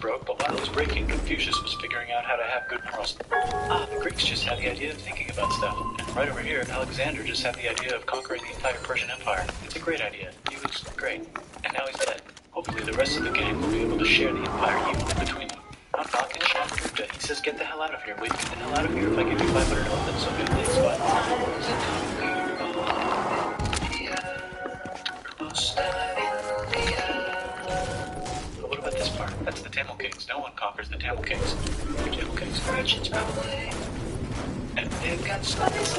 broke, but while it was breaking, Confucius was figuring out how to have good morals. The Greeks just had the idea of thinking about stuff. And right over here, Alexander just had the idea of conquering the entire Persian Empire. It's a great idea. He was great. And now he's dead. Hopefully the rest of the gang will be able to share the empire evenly between them. I'm knocking Sean Gupta. He says, get the hell out of here. Will you get the hell out of here if I give you 500 elephants? Okay, thanks, bud. But what about this part? That's the Tamil Kings. No one conquers the Tamil Kings. Tamil Kings are Russians, probably. And they've got spices.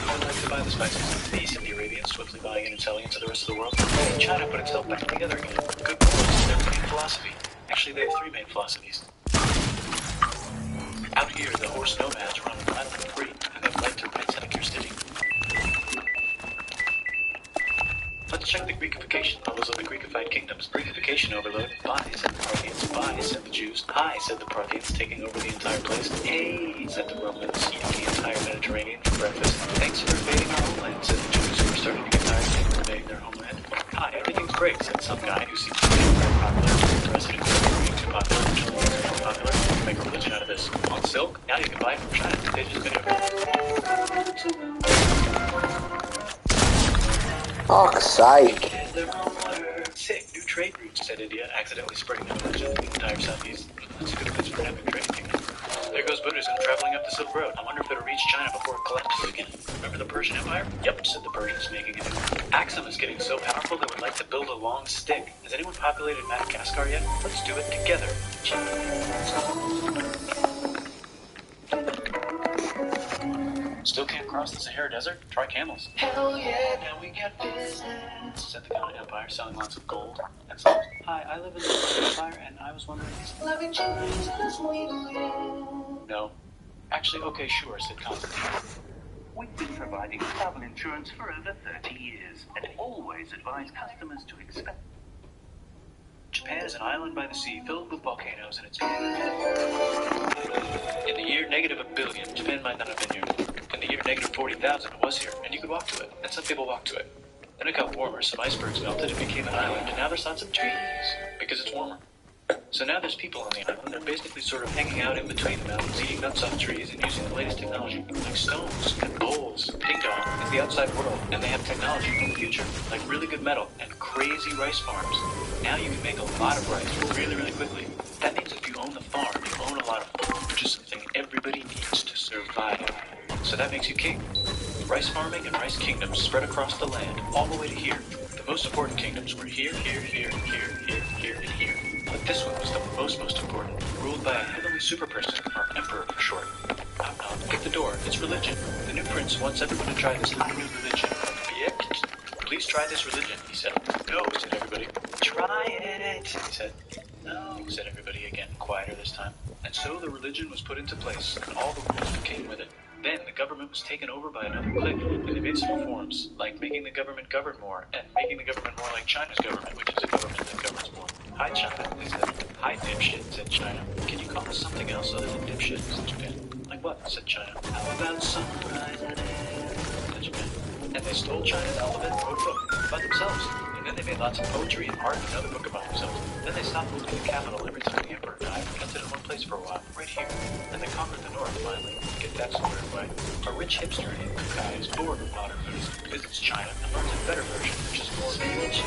I'd like to buy the spices. These and the Arabians swiftly buying it and selling it to the rest of the world. Hey, China put itself back together again. Good morals is their main philosophy. Actually, they have three main philosophies. Out here, the horse nomads run an island free, and they've left to rights like your city. Let's check the Greekification levels of the Greekified kingdoms. Greekification overload. Bye, said the Parthians. Bye, said the Jews. Hi, said the Parthians, taking over the entire place. Hey, said the Romans, eating the entire Mediterranean for breakfast. Thanks for invading our homeland, said the Jews, who were starting to get tired of invading their homeland. Hi, everything's great, said some guy who seems to be very popular, interested in being too popular, which is more popular. Make a religion out of this. On silk, now you can buy it from China. They just made it. Fuck's sake. Sick, new trade routes, said India, accidentally spreading out religion to the entire southeast. That's a good pitch for an epic trade kingdom. There goes Buddhism traveling up the Silk Road. I wonder if it'll reach China before it collapses again. Remember the Persian Empire? Yep, said the Persians, making it. Axum is getting so powerful they would like to build a long stick. Has anyone populated Madagascar yet? Let's do it together. Still can't cross the Sahara Desert? Try camels. Hell yeah, now we got business, said the Ghana Empire, selling lots of gold and salt. Hi, I live in the Ghana Empire, and I was wondering... No. Actually, okay, sure, said Constantine. We've been providing travel insurance for over 30 years, and always advise customers to expect... Japan is an island by the sea filled with volcanoes, and it's... In the year -1 billion, Japan might not have been here. In the year -40,000, it was here, and you could walk to it, and some people walked to it. Then it got warmer, some icebergs melted, it became an island, and now there's lots of trees, because it's warmer. So now there's people on the island, they're basically sort of hanging out in between the mountains, eating nuts off trees, and using the latest technology, like stones, and bowls. Ping Dong is the outside world, and they have technology from the future, like really good metal, and crazy rice farms. Now you can make a lot of rice really, really quickly. That means if you own the farm, you own a lot of food, which is something everybody needs to survive. So that makes you king. Rice farming and rice kingdoms spread across the land, all the way to here. The most important kingdoms were here, here, here, here, here, here, and here. But this one was the most important, ruled by a heavenly superperson, or emperor for short. Knock knock, at the door, it's religion. The new prince wants everyone to try this high new religion. Please try this religion, he said. No, said everybody. Try it, he said. No, said everybody again, quieter this time. And so the religion was put into place, and all the rules that came with it. Then the government was taken over by another clique, and they made some reforms, like making the government govern more, and making the government more like China's government, which is a government that governs more. Hi, China, they said. Hi, dipshit, said China. Can you call us something else other than dipshit, said Japan. Like what, said China. How about sunrise, said Japan. And they stole China's alphabet and wrote a book by themselves. And then they made lots of poetry and art and another book about themselves. Then they stopped moving the capital every time the emperor died and kept it in one place for a while, right here. And they conquered the north finally. Get that squared away. A rich hipster named Kukai is bored with modern Buddhism, visits China, and learns a better version, which is more rich.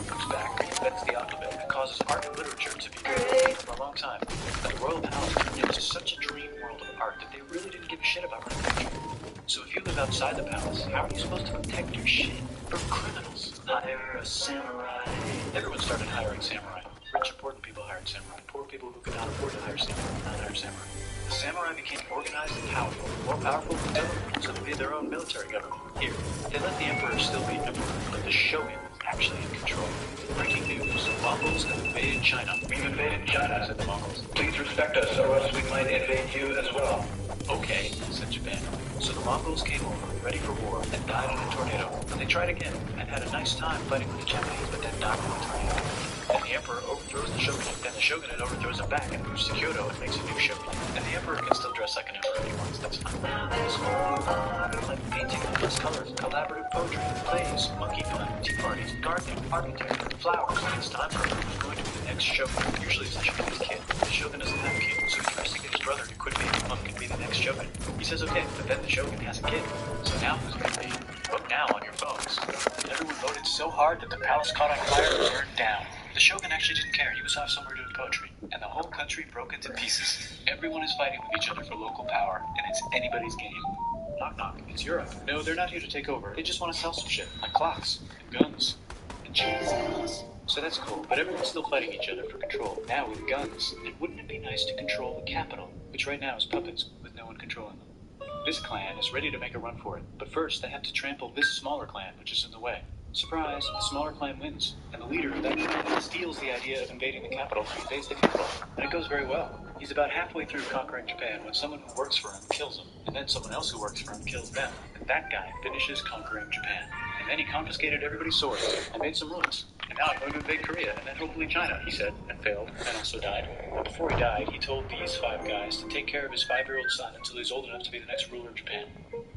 Comes back, reinvents the alphabet, and causes art and literature to be great for a long time. And the royal palace turned into such a dream world of art that they really didn't give a shit about running the country. So if you live outside the palace, how are you supposed to protect your shit from criminals? Hire a samurai. Everyone started hiring samurai. Rich, important people hired samurai. Poor people who could not afford to hire samurai. The samurai became organized and powerful, more powerful than the government, so they made their own military government. Here, they let the emperor still be emperor, but the shogun was actually in control. Breaking news, Mongols have invaded China. We've invaded China, said the Mongols. Please respect us, or else we might invade you as well. Okay, said Japan. So the Mongols came over, ready for war, and died in a tornado. And they tried again, and had a nice time fighting with the Japanese, but then died in a tornado. And the emperor overthrows the shogunate, then the shogunate overthrows him back and moves to Kyoto and makes a new shogunate. And the emperor can still dress like an emperor if he wants, that's fine. Now there's more like painting, plus colors, collaborative poetry, plays, monkey fun, tea parties, gardening, architecture, flowers. It's time for who's going to be the next shogun. Usually it's a Japanese kid. The shogun says okay, but then the Shogun has a kid. So now who's going to be? Vote now on your phones. Everyone voted so hard that the palace caught on fire and burned down. The Shogun actually didn't care. He was off somewhere doing poetry. And the whole country broke into pieces. Everyone is fighting with each other for local power, and it's anybody's game. Knock knock, it's Europe. No, they're not here to take over. They just want to sell some shit, like clocks, and guns, and cheese. So that's cool, but everyone's still fighting each other for control, now with guns. And wouldn't it be nice to control the capital, which right now is puppets, with no one controlling them? This clan is ready to make a run for it, but first they have to trample this smaller clan, which is in the way. Surprise, the smaller clan wins, and the leader of that clan steals the idea of invading the capital and invades the capital. And it goes very well. He's about halfway through conquering Japan when someone who works for him kills him, and then someone else who works for him kills them. And that guy finishes conquering Japan. And then he confiscated everybody's swords and made some ruins. And now I'm going to invade Korea and then hopefully China, he said, and failed, and also died. But before he died, he told these 5 guys to take care of his 5-year-old son until he's old enough to be the next ruler of Japan.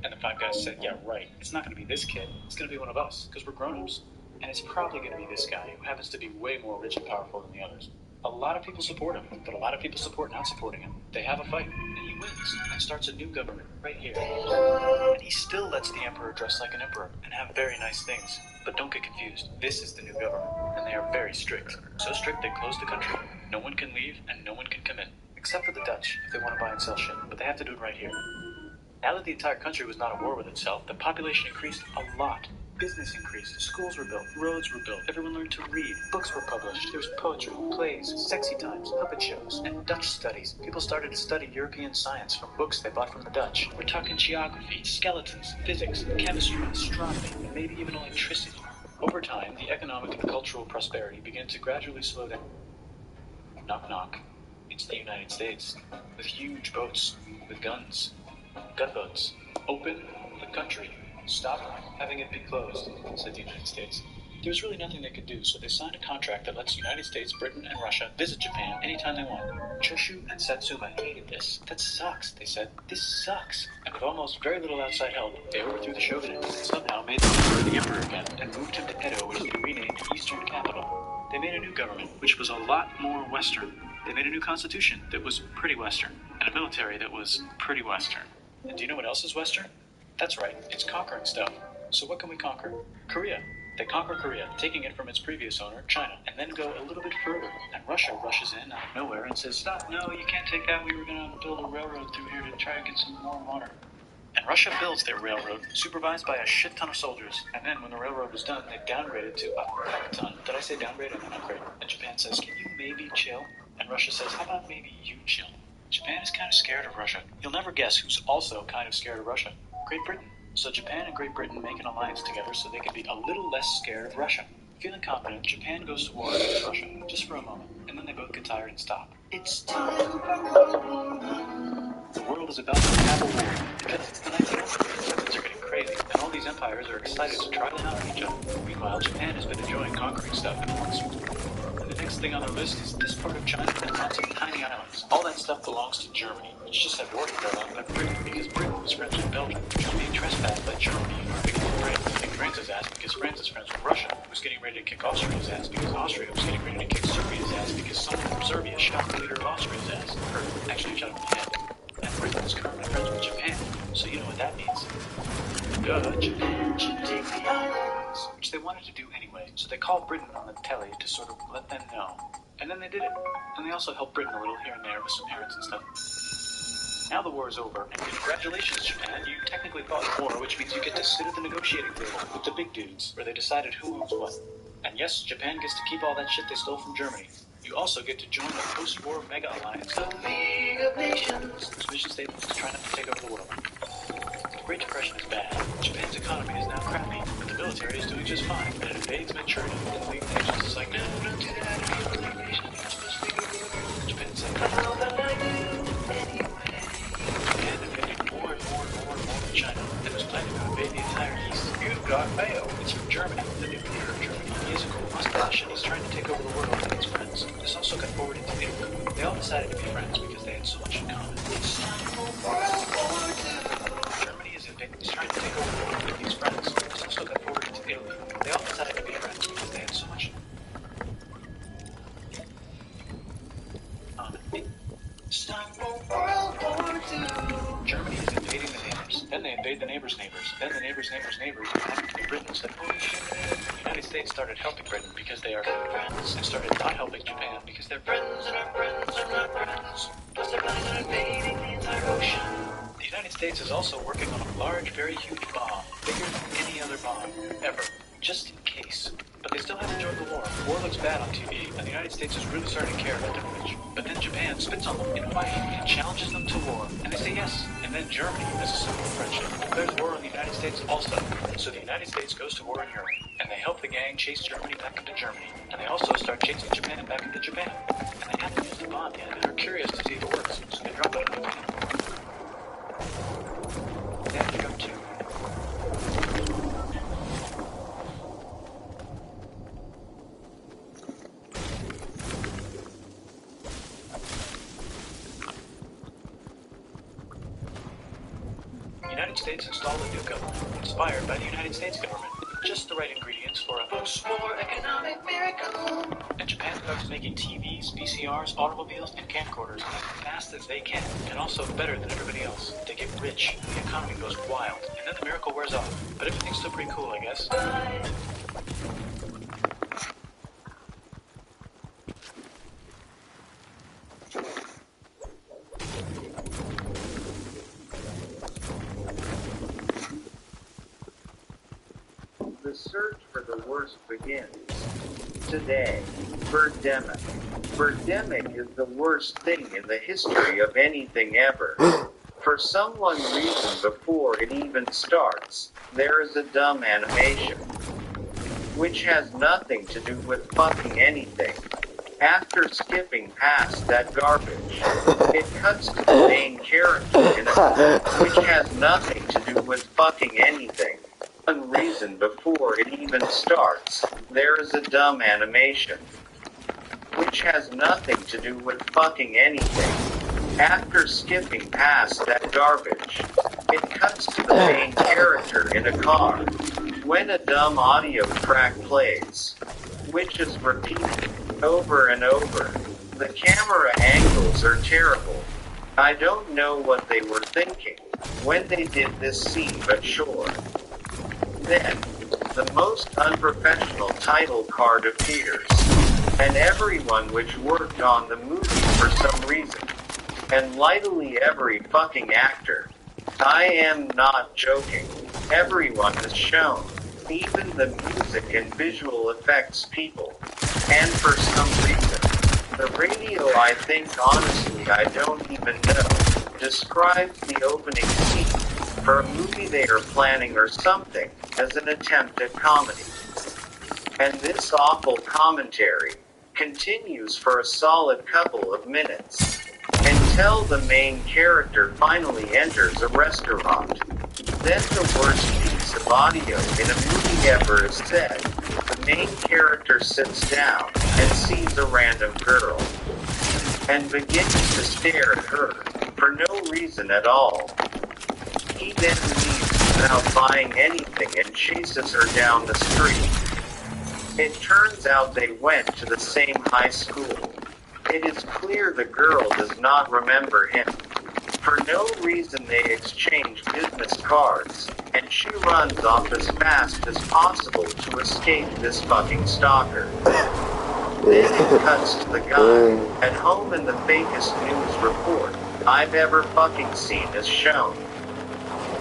And the 5 guys said, yeah, right. It's not going to be this kid. It's going to be one of us, because we're grown-ups. And it's probably going to be this guy, who happens to be way more rich and powerful than the others. A lot of people support him, but a lot of people support not supporting him. They have a fight, and he wins, and starts a new government, right here. And he still lets the emperor dress like an emperor, and have very nice things. But don't get confused, this is the new government, and they are very strict. So strict they close the country. No one can leave, and no one can come in. Except for the Dutch, if they want to buy and sell shit, but they have to do it right here. Now that the entire country was not at war with itself, the population increased a lot. Business increased, schools were built, roads were built, everyone learned to read, books were published, there was poetry, plays, sexy times, puppet shows, and Dutch studies. People started to study European science from books they bought from the Dutch. We're talking geography, skeletons, physics, chemistry, astronomy, and maybe even electricity. Over time, the economic and cultural prosperity began to gradually slow down. Knock knock. It's the United States, with huge boats, with guns. Gunboats. Open the country. Stop having it be closed, said the United States. There was really nothing they could do, so they signed a contract that lets the United States, Britain, and Russia visit Japan anytime they want. Choshu and Satsuma hated this. That sucks, they said. This sucks. And with almost very little outside help, they overthrew the shogunate and somehow made the emperor again and moved him to Edo, which they renamed Eastern Capital. They made a new government, which was a lot more Western. They made a new constitution that was pretty Western, and a military that was pretty Western. And do you know what else is Western? That's right, it's conquering stuff. So what can we conquer? Korea. They conquer Korea, taking it from its previous owner, China, and then go a little bit further. And Russia rushes in out of nowhere and says, stop, no, you can't take that. We were going to build a railroad through here to try to get some more water. And Russia builds their railroad, supervised by a shit ton of soldiers. And then when the railroad is done, they downgrade it to a heck ton. Did I say downgrade? I mean upgrade. And Japan says, can you maybe chill? And Russia says, how about maybe you chill? Japan is kind of scared of Russia. You'll never guess who's also kind of scared of Russia. Great Britain. So Japan and Great Britain make an alliance together so they can be a little less scared of Russia. Feeling confident, Japan goes to war against Russia, just for a moment, and then they both get tired and stop. It's time for the world is about to have a war, because it's the 1900s. Things are getting crazy, and all these empires are excited to try them out on each other. Meanwhile, Japan has been enjoying conquering stuff and wants. And the next thing on their list is this part of China that lots of tiny islands. All that stuff belongs to Germany, which just had war declared on by Britain because Britain was friends with Belgium, which was being trespassed by Germany and was kicking France's ass because France is friends with Russia, who was getting ready to kick Austria's ass because Austria was getting ready to kick Serbia's ass because someone from Serbia shot the leader of Austria's ass. Or actually shot him in the head. And Britain is currently friends with Japan, so you know what that means. Japan should take the islands, which they wanted to do anyway, so they called Britain on the telly to sort of let them know. And then they did it. And they also helped Britain a little here and there with some errands and stuff. Now the war is over, and congratulations, Japan, you technically fought the war, which means you get to sit at the negotiating table with the big dudes, where they decided who owns what. And yes, Japan gets to keep all that shit they stole from Germany. You also get to join the post-war mega alliance, the League of Nations, whose mission statement is to try not to take over the world. The Great Depression is bad. Japan's economy is now crappy, but the military is doing just fine, and it invades Manchuria, and the League of Nations is like, no, don't do that, we're the League of Nations, you're supposed to take over the world. Japan said, no, but I do anyway. Japan invaded more and more and more and more of China, and was planning to invade the entire East. You've got mail. It's from Germany, the new leader of Germany. He has a cool mustache, and he's trying to take over the world with his friends. This also got forwarded to Italy. They all decided to be friends because they had so much in common. It's time for World War II. Germany is trying to take over the world with these friends. This also got forwarded to Italy. They all decided to be friends because they had so much It's time for World War II. Germany is invading the neighbors. Then they invade the neighbors' neighbors. Then the neighbors' neighbors' neighbors come to Britain and said, holy shit. The United States started helping Britain because they are friends, and started not helping Japan because they're friends and our friends are not friends. Plus they're planning on invading the entire ocean. The United States is also working on a large, very huge bomb, bigger than any other bomb ever, just in case. But they still haven't joined the war. War looks bad on TV, and the United States is really starting to care about their image. But then Japan spits on them in a fight and challenges them to war, and they say yes. And then Germany, as a symbol of friendship, declares war on the United States also. So the United States goes to war in Europe, and they help the gang chase Germany back into Germany. And they also start chasing Japan back into Japan. And they haven't used the bomb yet, and are curious to see if it works, so they drop it on Japan. There you go too. The United States installed a new government, inspired by the United States government. Just the right ingredients for a post-war economic miracle. And Japan starts making TVs, VCRs, automobiles, and camcorders as fast as they can, and also better than everybody else. They get rich, the economy goes wild, and then the miracle wears off. But everything's still pretty cool, I guess. The search for the worst begins. Today, birdemic. Birdemic is the worst thing in the history of anything ever. For some reason before it even starts, there is a dumb animation. Which has nothing to do with fucking anything. After skipping past that garbage, it cuts to the main character in a which has nothing to do with fucking anything. One reason before it even starts, there is a dumb animation. Which has nothing to do with fucking anything. After skipping past that garbage, it cuts to the main character in a car. When a dumb audio track plays, which is repeated over and over, the camera angles are terrible. I don't know what they were thinking when they did this scene, but sure. Then, the most unprofessional title card appears, and everyone which worked on the movie for some reason, and literally every fucking actor, I am not joking, everyone is shown, even the music and visual effects people, and for some reason, the radio I think honestly I don't even know, describes the opening scene for a movie they are planning or something as an attempt at comedy. And this awful commentary continues for a solid couple of minutes until the main character finally enters a restaurant. Then the worst piece of audio in a movie ever is said. The main character sits down and sees a random girl and begins to stare at her for no reason at all. He then leaves without buying anything and chases her down the street. It turns out they went to the same high school. It is clear the girl does not remember him. For no reason they exchange business cards, and she runs off as fast as possible to escape this fucking stalker. Then it cuts to the guy at home and the fakest news report I've ever fucking seen is shown.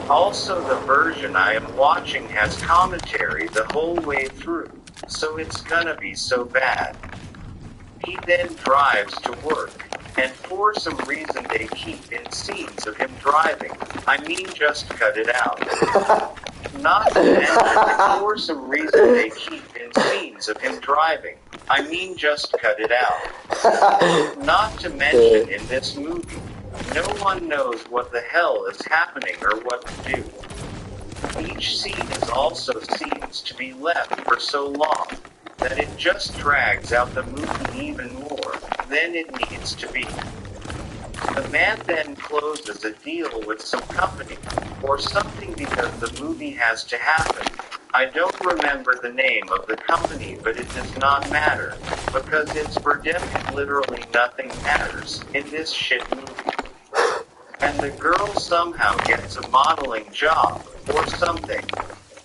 Also, the version I am watching has commentary the whole way through, so it's gonna be so bad. He then drives to work, and for some reason they keep in scenes of him driving. I mean, just cut it out. Not to mention, for some reason they keep in scenes of him driving. I mean, just cut it out. Not to mention, in this movie, no one knows what the hell is happening or what to do. Each scene is also seems to be left for so long that it just drags out the movie even more than it needs to be. The man then closes a deal with some company or something because the movie has to happen, I don't remember the name of the company, but it does not matter, because it's Birdemic. Literally nothing matters in this shit movie. And the girl somehow gets a modeling job, or something.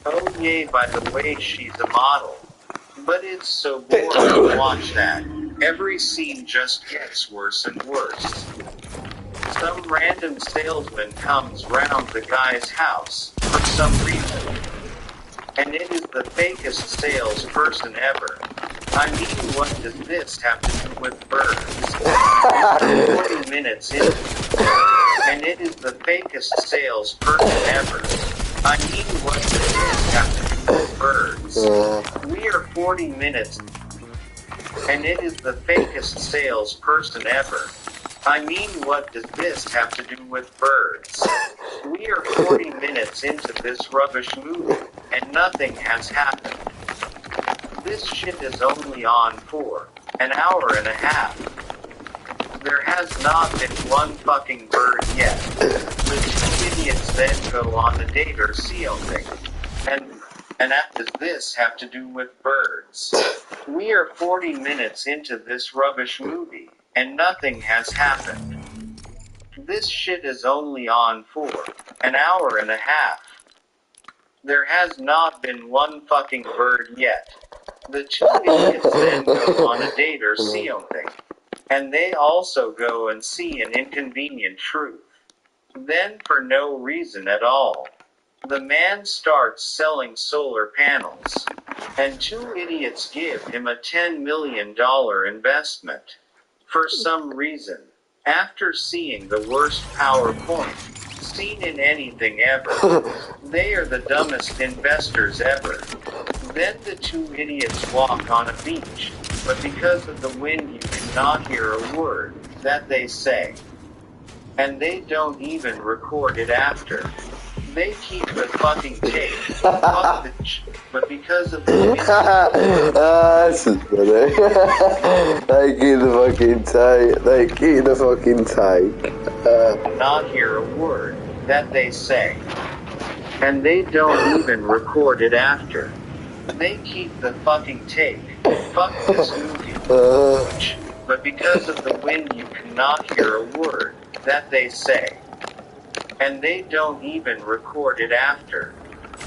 Oh yay, by the way, she's a model. But it's so boring to watch that. Every scene just gets worse and worse. Some random salesman comes round the guy's house, for some reason. And it is the fakest salesperson ever. I mean, what does this have to do with birds? 40 minutes in. And it is the fakest salesperson ever. I mean, what does this have to do with birds? We are 40 minutes. And it is the fakest salesperson ever. I mean, what does this have to do with birds? We are 40 minutes into this rubbish movie, and nothing has happened. This shit is only on for an hour and a half. There has not been one fucking bird yet. The two idiots then go on a date or something. And what does this have to do with birds? We are 40 minutes into this rubbish movie, and nothing has happened. This shit is only on for an hour and a half. There has not been one fucking bird yet. The two idiots then go on a date or something. And they also go and see an inconvenient truth. Then, for no reason at all, the man starts selling solar panels. And two idiots give him a $10 million investment. For some reason, after seeing the worst PowerPoint seen in anything ever, they are the dumbest investors ever. Then the two idiots walk on a beach, but because of the wind you cannot hear a word that they say. And they don't even record it after. They keep the fucking tape. Fuck the but because of the wind... This is funny. They keep the fucking tape. They keep the fucking tape. Not hear a word that they say. And they don't even record it after. They keep the fucking tape. Fuck this movie. But because of the wind you cannot hear a word that they say. And they don't even record it after.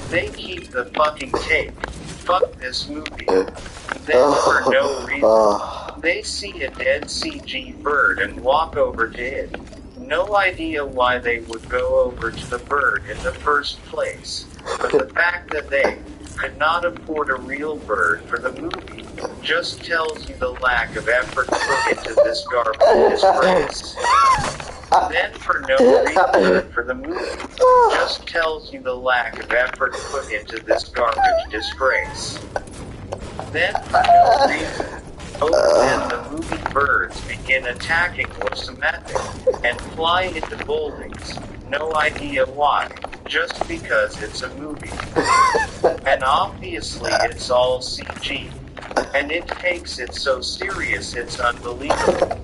They keep the fucking tape. Fuck this movie. Then for no reason, they see a dead CG bird and walk over to it. No idea why they would go over to the bird in the first place, but the fact that they could not afford a real bird for the movie just tells you the lack of effort put into this garbage disgrace. Then for no reason for the movie just tells you the lack of effort put into this garbage disgrace. Then for no reason, then the movie birds begin attacking Orsomatic and fly into buildings. No idea why, just because it's a movie. And obviously it's all CG. And it takes it so serious it's unbelievable.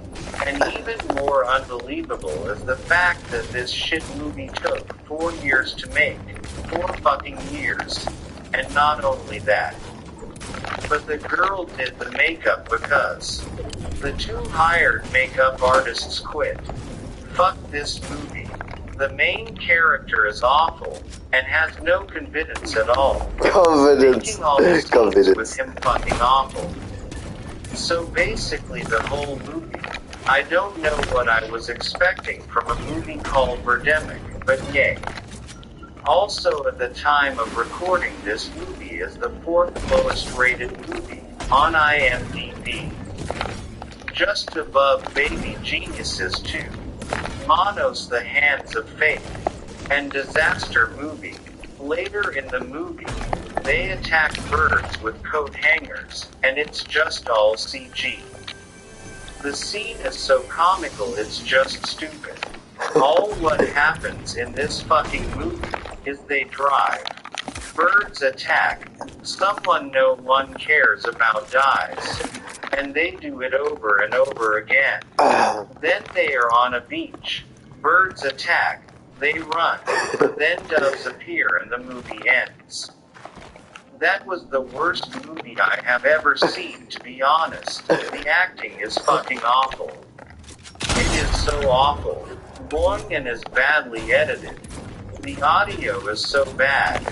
And even more unbelievable is the fact that this shit movie took 4 years to make. 4 fucking years. And not only that, but the girl did the makeup because the 2 hired makeup artists quit. Fuck this movie. The main character is awful and has no confidence at all. Confidence. Making all the scenes with him fucking awful. So basically the whole movie, I don't know what I was expecting from a movie called Birdemic, but yay. Also at the time of recording this movie is the 4th lowest rated movie on IMDb. Just above Baby Geniuses 2, Monos the Hands of Fate, and Disaster Movie. Later in the movie, they attack birds with coat hangers, and it's just all CG. The scene is so comical it's just stupid. All what happens in this fucking movie is they drive. Birds attack. Someone no one cares about dies. And they do it over and over again. Then they are on a beach. Birds attack. They run. Then doves appear and the movie ends. That was the worst movie I have ever seen, to be honest. The acting is fucking awful. It is so awful. Boring and is badly edited. The audio is so bad.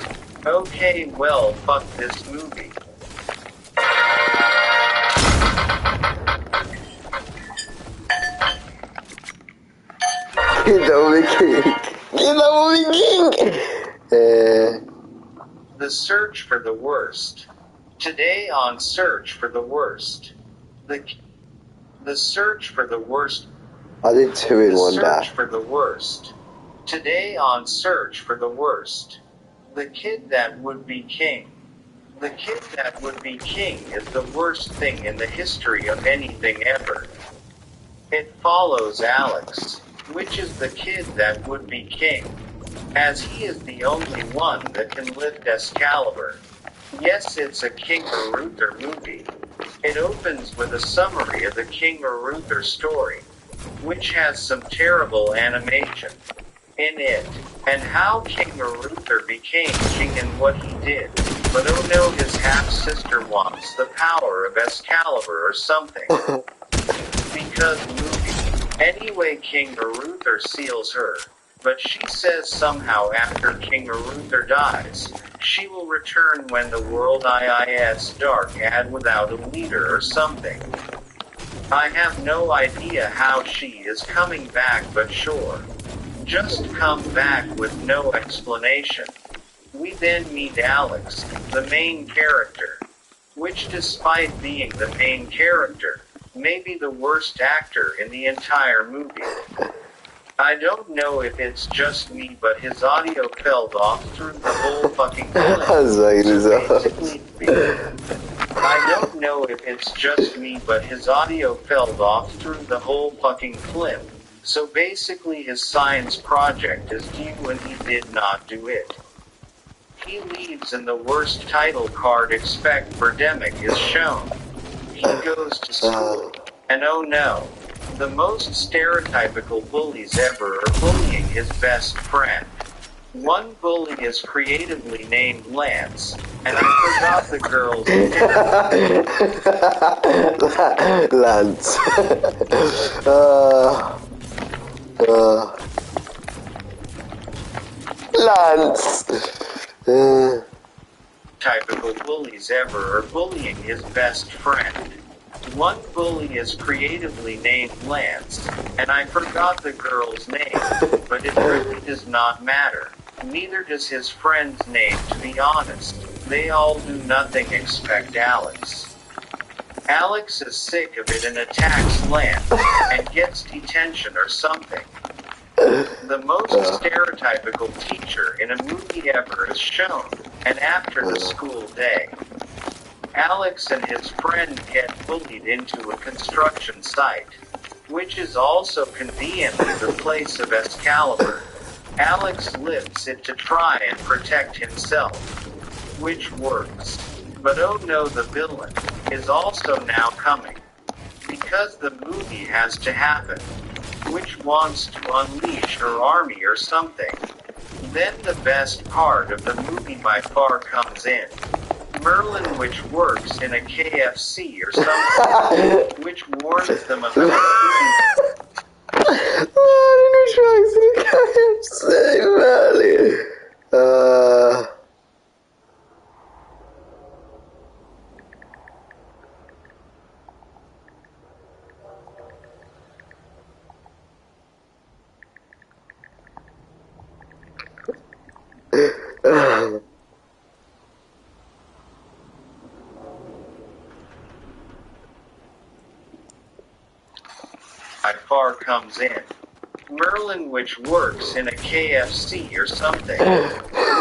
Okay, well, fuck this movie. The search for the worst. Today on Search for the Worst. The search for the worst. I did two in one day. The search for the worst. Today on Search for the Worst. The kid that would be king. The kid that would be king is the worst thing in the history of anything ever. It follows Alex, which is the kid that would be king, as he is the only one that can lift Excalibur. Yes, it's a King Aruther movie. It opens with a summary of the King Aruther story, which has some terrible animation in it, and how King Aruther became king and what he did. But oh no, his half-sister wants the power of Excalibur or something. Because movie. Anyway, King Aruther seals her, but she says somehow after King Aruther dies, she will return when the world is dark and without a leader or something. I have no idea how she is coming back, but sure. Just come back with no explanation. We then meet Alex, the main character, which despite being the main character, may be the worst actor in the entire movie. I don't know if it's just me, but his audio fell off through the whole fucking I don't know if it's just me, but his audio fell off through the whole fucking clip. So basically his science project is due and he did not do it. He leaves and the worst title card expect Birdemic is shown. He goes to school, and oh no, the most stereotypical bullies ever are bullying his best friend. One bully is creatively named Lance, and I forgot the girl's name. Lance. Lance. Typical bullies ever are bullying his best friend. One bully is creatively named Lance, and I forgot the girl's name, but it really does not matter. Neither does his friend's name, to be honest. They all do nothing except Alex. Alex is sick of it and attacks Lance, and gets detention or something. The most stereotypical teacher in a movie ever is shown, and after the school day, Alex and his friend get bullied into a construction site, which is also conveniently the place of Excalibur. Alex lifts it to try and protect himself, which works. But oh no, the villain is also now coming, because the movie has to happen, which wants to unleash her army or something. Then the best part of the movie by far comes in. Merlin, which works in a KFC or something, which warns them about far comes in. Merlin, which works in a KFC or something,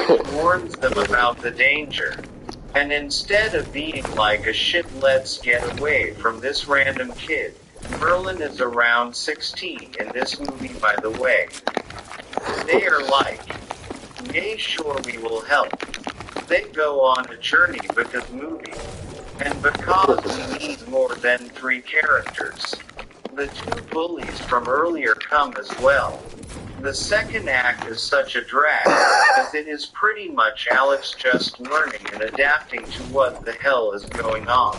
which warns them about the danger. And instead of being like a shit, let's get away from this random kid, Merlin is around 16 in this movie, by the way. They are like, yay, sure, we will help. They go on a journey because movie. And because we need more than 3 characters. The 2 bullies from earlier come as well. The second act is such a drag, as it is pretty much Alex just learning and adapting to what the hell is going on.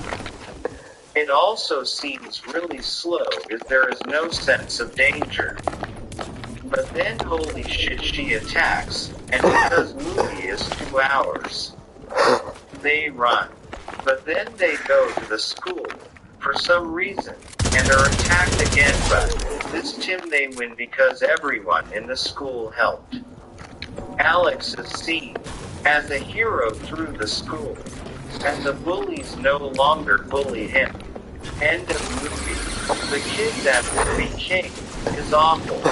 It also seems really slow, as there is no sense of danger. But then holy shit she attacks, and because movie is 2 hours, they run. But then they go to the school, for some reason, and are attacked again, but this time they win because everyone in the school helped. Alex is seen as a hero through the school, and the bullies no longer bully him. End of movie. The kid that would be king is awful.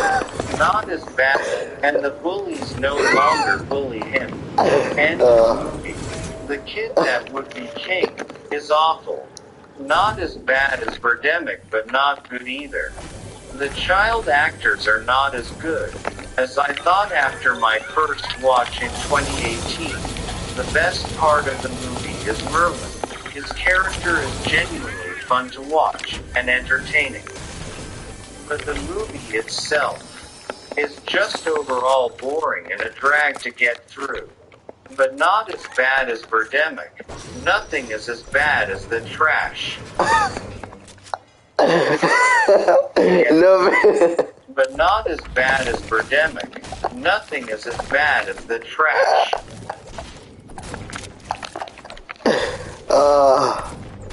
Not as bad, and the bullies no longer bully him. End of movie. The kid that would be king is awful. Not as bad as Birdemic, but not good either. The child actors are not as good as I thought after my first watch in 2018. The best part of the movie is Merlin. His character is genuinely fun to watch and entertaining. But the movie itself is just overall boring and a drag to get through. But not as bad as Birdemic. Nothing is as bad as the trash. No, But not as bad as Birdemic. Nothing is as bad as the trash.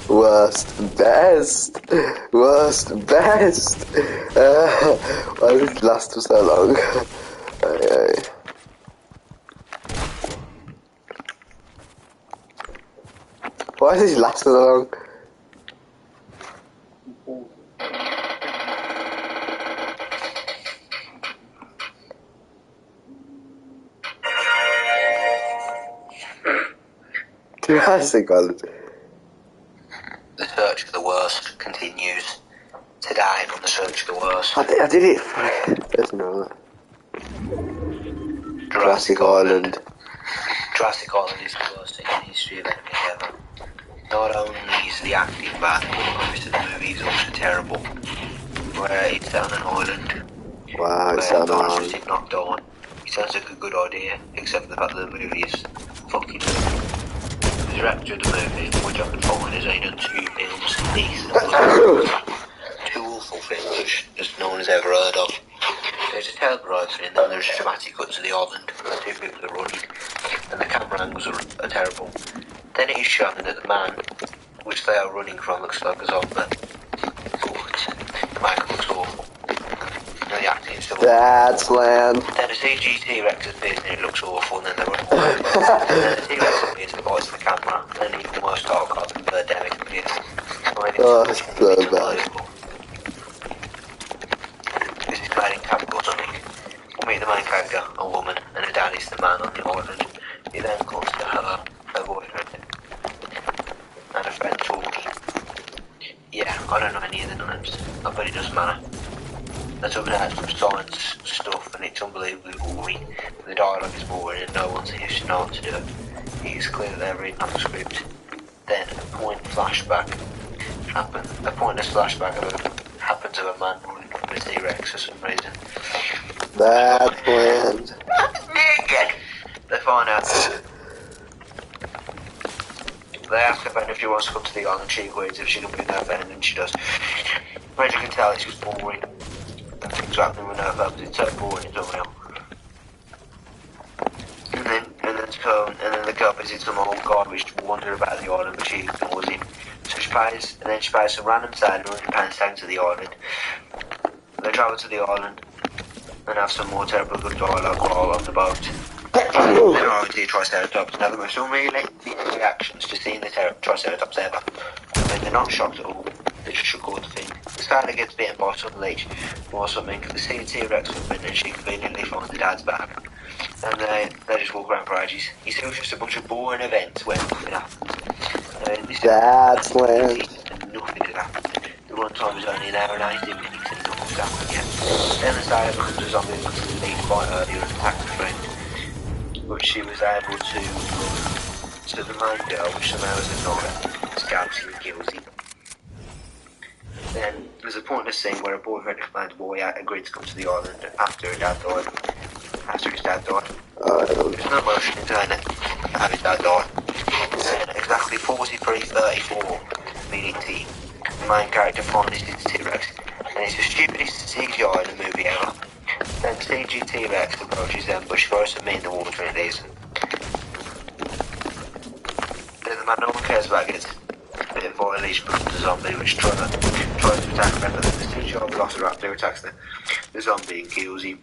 Worst, best. Why did it last for so long? Why did it last so long? Jurassic World. The search for the worst continues. Today on the search for the worst. I did it. There's no. Jurassic Island. Jurassic Island is the worst thing in the history of anything ever. Not only is the acting bad, but most of the movie is also terrible. Where it's on an island. Wow, it's on an where island. dinosaurs knocked on. It sounds like a good idea, except for the fact that the movie is fucking. The director of the movie, which I can find, has only done 2 films. These are 2 awful films which just no one has ever heard of. There's a terrible writer in there, there's a dramatic cut to the island, where 2 people are running, and the camera angles are terrible. Then it is shown that the man, which they are running from, looks like a zombie. But the man looks awful. And the acting is still That's land. Then a CG T-Rex appears and it looks awful, and then they run away. And then the T-Rex appears and bites the camera, and then even worse dark cop and Birdemic appears. Oh, it's so bad. Unbelievable. This is made in capital something. We'll meet the main character, a woman, and her dad is the man on the island. He then calls to her boyfriend, and a friend talking. Yeah, I don't know any of the names, but it doesn't matter. They're talking about some science stuff, and it's unbelievably boring. The dialogue is boring, and no one seems to know what to do. It's clear that they're reading off the script. Then a pointless flashback happens of a man running from a T-Rex for some reason. That's land. They find out. They ask her friend if she wants to come to the island. She agrees if she can bring her friend, and she does. But as you can tell, it's just boring. And things are happening with her friend, it's so boring, it's unreal. And then the girl visits some old guy which wander about the island, but she ignores him. So she pays some random sailor £100 tag to the island. They travel to the island and have some more terrible good dialogue while on the boat. Then I went to the Triceratops and have the most unrealistic reactions to seeing the Triceratops ever. I mean, they're not shocked at all, they just record the thing. The sailor gets bitten by some leech or something, they see the T-Rex woman and she conveniently finds the dad's bag. And they just walk around for ages. You see, it was just a bunch of boring events where nothing happens. That's land. And nothing had happened. The runtime was only an hour and 18 minutes and nothing's happened yet. Then the sailor becomes a zombie and wants to leave quite earlier and attack the friend. But she was able to the main girl, which somehow was annoying, scabs and kills him. Then There's a pointless scene where a boyfriend explains why he agreed to come to the island after his dad died. There's no motion into it how his dad died. And exactly 43:34 minutes in, the main character finally sees the T-Rex, and it's the stupidest CGI in the movie ever. Then CG T-Rex approaches them, but she throws some meat in the water and it is. Then the man no one cares about gets a bit of violation becomes a zombie which tries to attack him, but then the CGI Velociraptor attacks the zombie and kills him.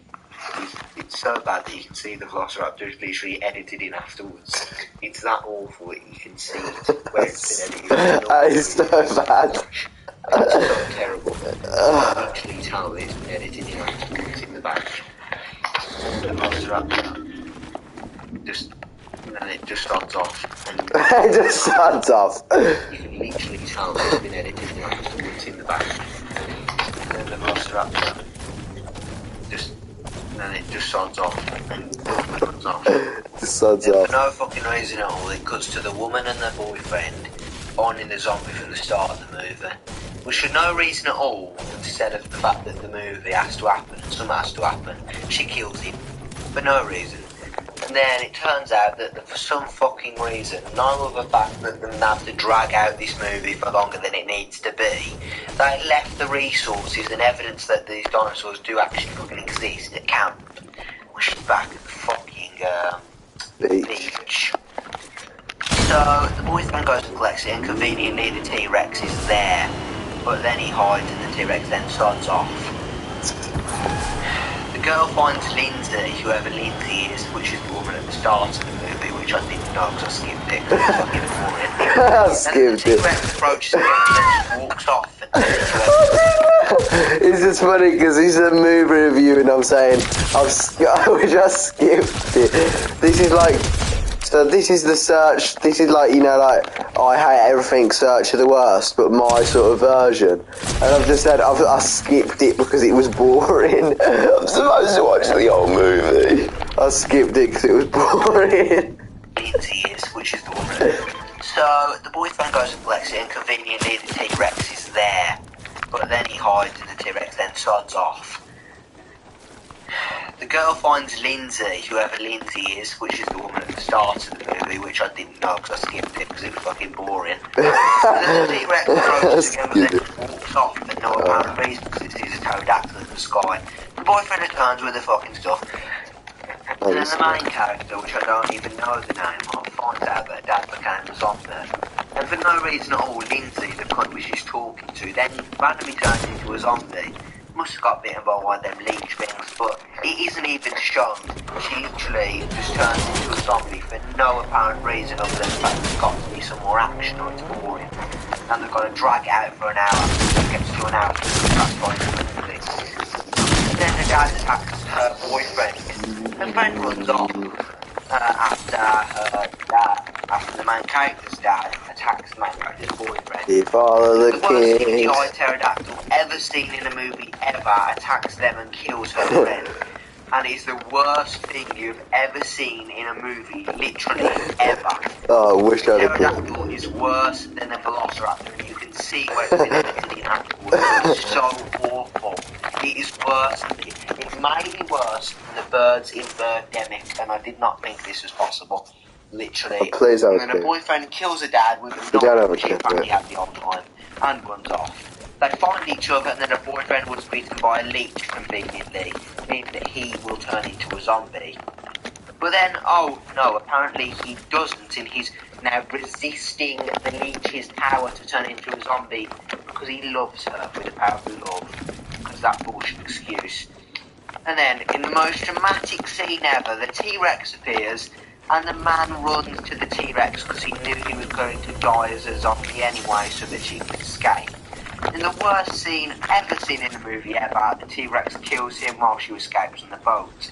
It's so bad that you can see the Velociraptor is literally edited in afterwards. It's that awful that you can see it where it's been edited. It's so bad. It's so terrible. You can literally tell that it's been edited in afterwards in the back. The Velociraptor it just starts off. And It just starts off. you can literally tell that it's been edited in afterwards in the back. And then the Velociraptor it just sods off and runs off. Just sods For off. no fucking reason at all, it cuts to the woman and their boyfriend finding the zombie from the start of the movie. Which for no reason at all, instead of the fact that the movie has to happen, and something has to happen, she kills him. For no reason. And then it turns out that for some fucking reason, none of the fact that they have to drag out this movie for longer than it needs to be, they left the resources and evidence that these dinosaurs do actually fucking exist at camp. Which is back at the fucking beach. So the boyfriend goes and collects it, and conveniently the T-Rex is there. But then he hides and the T-Rex then sods off. The girl finds Lindsay, whoever Lindsay is, which is the woman at the start of the movie, which I didn't know because I skipped it because it's fucking boring. I skipped and then the it. T-Rex approaches her and then just walks off. And It's just funny because he's a movie review and I'm saying I just skipped it. This is like, so this is the search. This is like, you know, like I hate everything search of the worst, but my sort of version. And I've just said I skipped it because it was boring. I'm supposed to watch the whole movie. I skipped it because it was boring. Lindsay is, which is the woman. So the boyfriend goes and collects it, and conveniently the T-Rex is there. But then he hides and the T-Rex then sods off. The girl finds Lindsay, whoever Lindsay is, which is the woman at the start of the movie, which I didn't know because I skipped it because it was fucking boring. And then the T-Rex approaches again, but then just walks off for no apparent reason because it sees a pterodactyl in the sky. The boyfriend returns with the fucking stuff. And then the main character, which I don't even know the name of, finds out that her dad became a zombie. And for no reason at all, Lindsay, the cunt which she's talking to, then randomly turns into a zombie. Must have got bitten by one of them leech things, but it isn't even shown. She literally just turns into a zombie for no apparent reason other than the fact there's got to be some more action or it's boring. And they've got to drag it out for an hour. It gets to an hour, that's fine for the movie. And then the dad attacks her boyfriend. Her friend runs off after the main character's dad attacks the main character's boyfriend. You follow The the worst king. CGI pterodactyl ever seen in a movie ever attacks them and kills her friend. And it's the worst thing you've ever seen in a movie, literally ever. Oh, I wish I'd have put. Pterodactyl is worse than a velociraptor, and you can see where it's been edited in afterwards. It's so awful. It is worse. It may be worse than the birds in Birdemic, and I did not think this was possible. Literally. Oh, please have a And then kid. a boyfriend kills a dad with a You don't have a knife, which he kid, apparently yeah. had the whole time, and runs off. They find each other, and then a boyfriend was beaten by a leech conveniently, meaning that he will turn into a zombie. But then, oh no, apparently he doesn't, and he's now resisting the leech's power to turn into a zombie because he loves her with the power of love. Because that bullshit excuse. And then, in the most dramatic scene ever, the T-Rex appears, and the man runs to the T-Rex because he knew he was going to die as a zombie anyway, so that she could escape. In the worst scene ever seen in a movie ever, the T-Rex kills him while she escapes on the boat.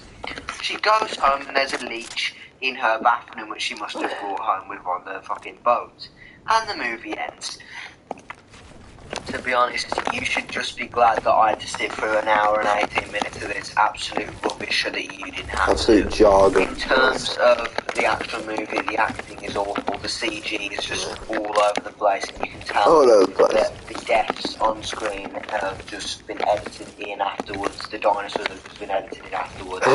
She goes home and there's a leech in her bathroom which she must have brought home with her on the fucking boat. And the movie ends. To be honest, you should just be glad that I had to sit through an hour and 18 minutes of this. absolute rubbish so that you didn't have Absolute to. jargon. In terms of the actual movie, the acting is awful, the CG is just all over the place, and you can tell All over the place. that the deaths on screen have just been edited in afterwards, the dinosaurs have just been edited in afterwards.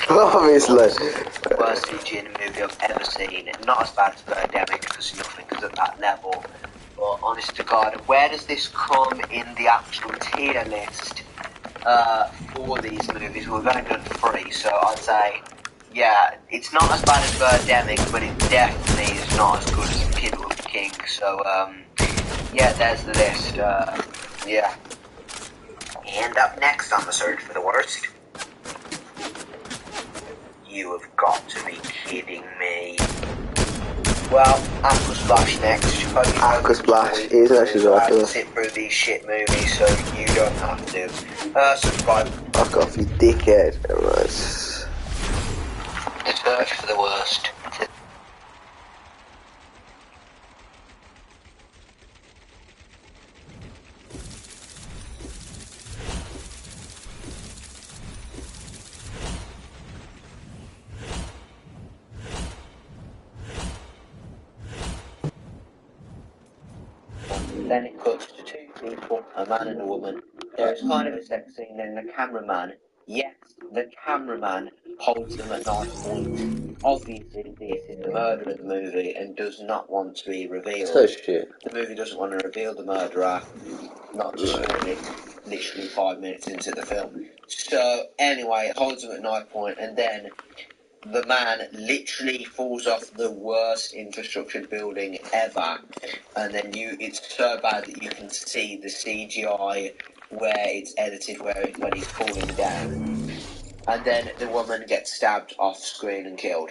Obviously. Worst CG in a movie I've ever seen. Not as bad as Birdemic, because nothing's at that level. But honest to God, where does this come in the actual tier list for these movies? We've only done 3, so I'd say, yeah, it's not as bad as Birdemic, but it definitely is not as good as Kid with King. So, yeah, there's the list. Yeah. And up next on the search for the worst. You have got to be kidding me. Well, Aqua Splash next. Aqua Splash is actually I right. have to sit through these shit movies, so you don't have to. Subscribe. Fuck off, you dickhead. Right. The search for the worst. Then it cuts to 2 people, a man and a woman. There is kind of a sex scene, and the cameraman, yes, the cameraman holds them at knife point. Obviously, this is the murder of the movie and does not want to be revealed. So shit. The movie doesn't want to reveal the murderer, not to spoil it, literally 5 minutes into the film. So, anyway, it holds them at knife point, and then the man literally falls off the worst infrastructure building ever, and then it's so bad that you can see the CGI where it's edited when he's falling down, and then the woman gets stabbed off screen and killed,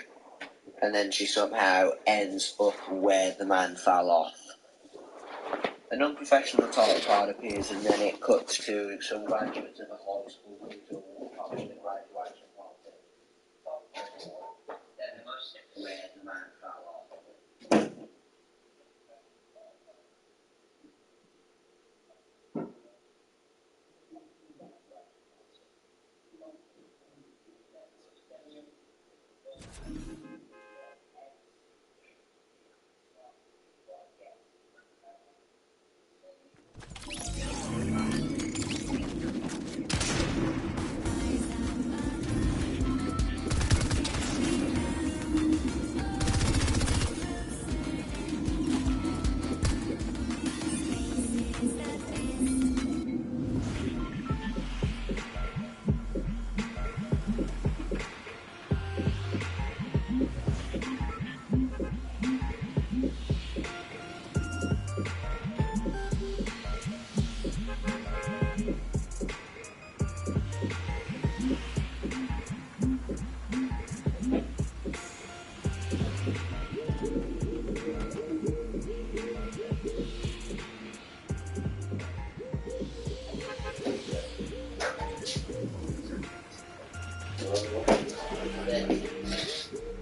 and then she somehow ends up where the man fell off. An unprofessional title card appears, and then it cuts to some graduates of a high school who do a graduation party. Where the man fell off.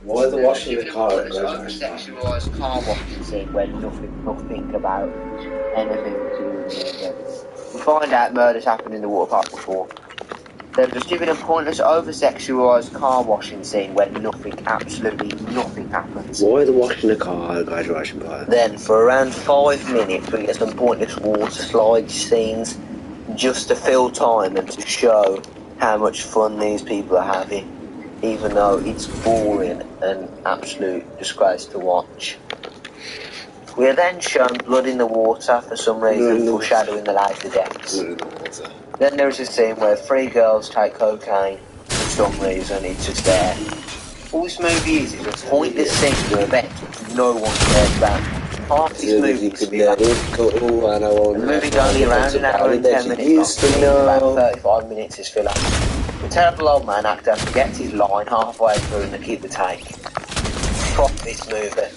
Why are they washing the car? There's a sexualised car washing scene where nothing about anything to do with it. We find out murders happened in the water park before. They've just given a pointless over-sexualised car washing scene where absolutely nothing happens. Why are they washing the car at a graduation party? Then, for around 5 minutes, we get some pointless water slide scenes just to fill time and to show how much fun these people are having, even though it's boring and absolute disgrace to watch. We are then shown blood in the water for some reason, foreshadowing the later deaths. Then there is a scene where 3 girls take cocaine for some reason, it's just there. All this movie is a pointless singular event no one cares about. Half this movie could be like, the movie's only around an hour and 10 minutes long, about 35 minutes is filler. The terrible old man actor forgets his line halfway through and they keep the take. Fuck this movie.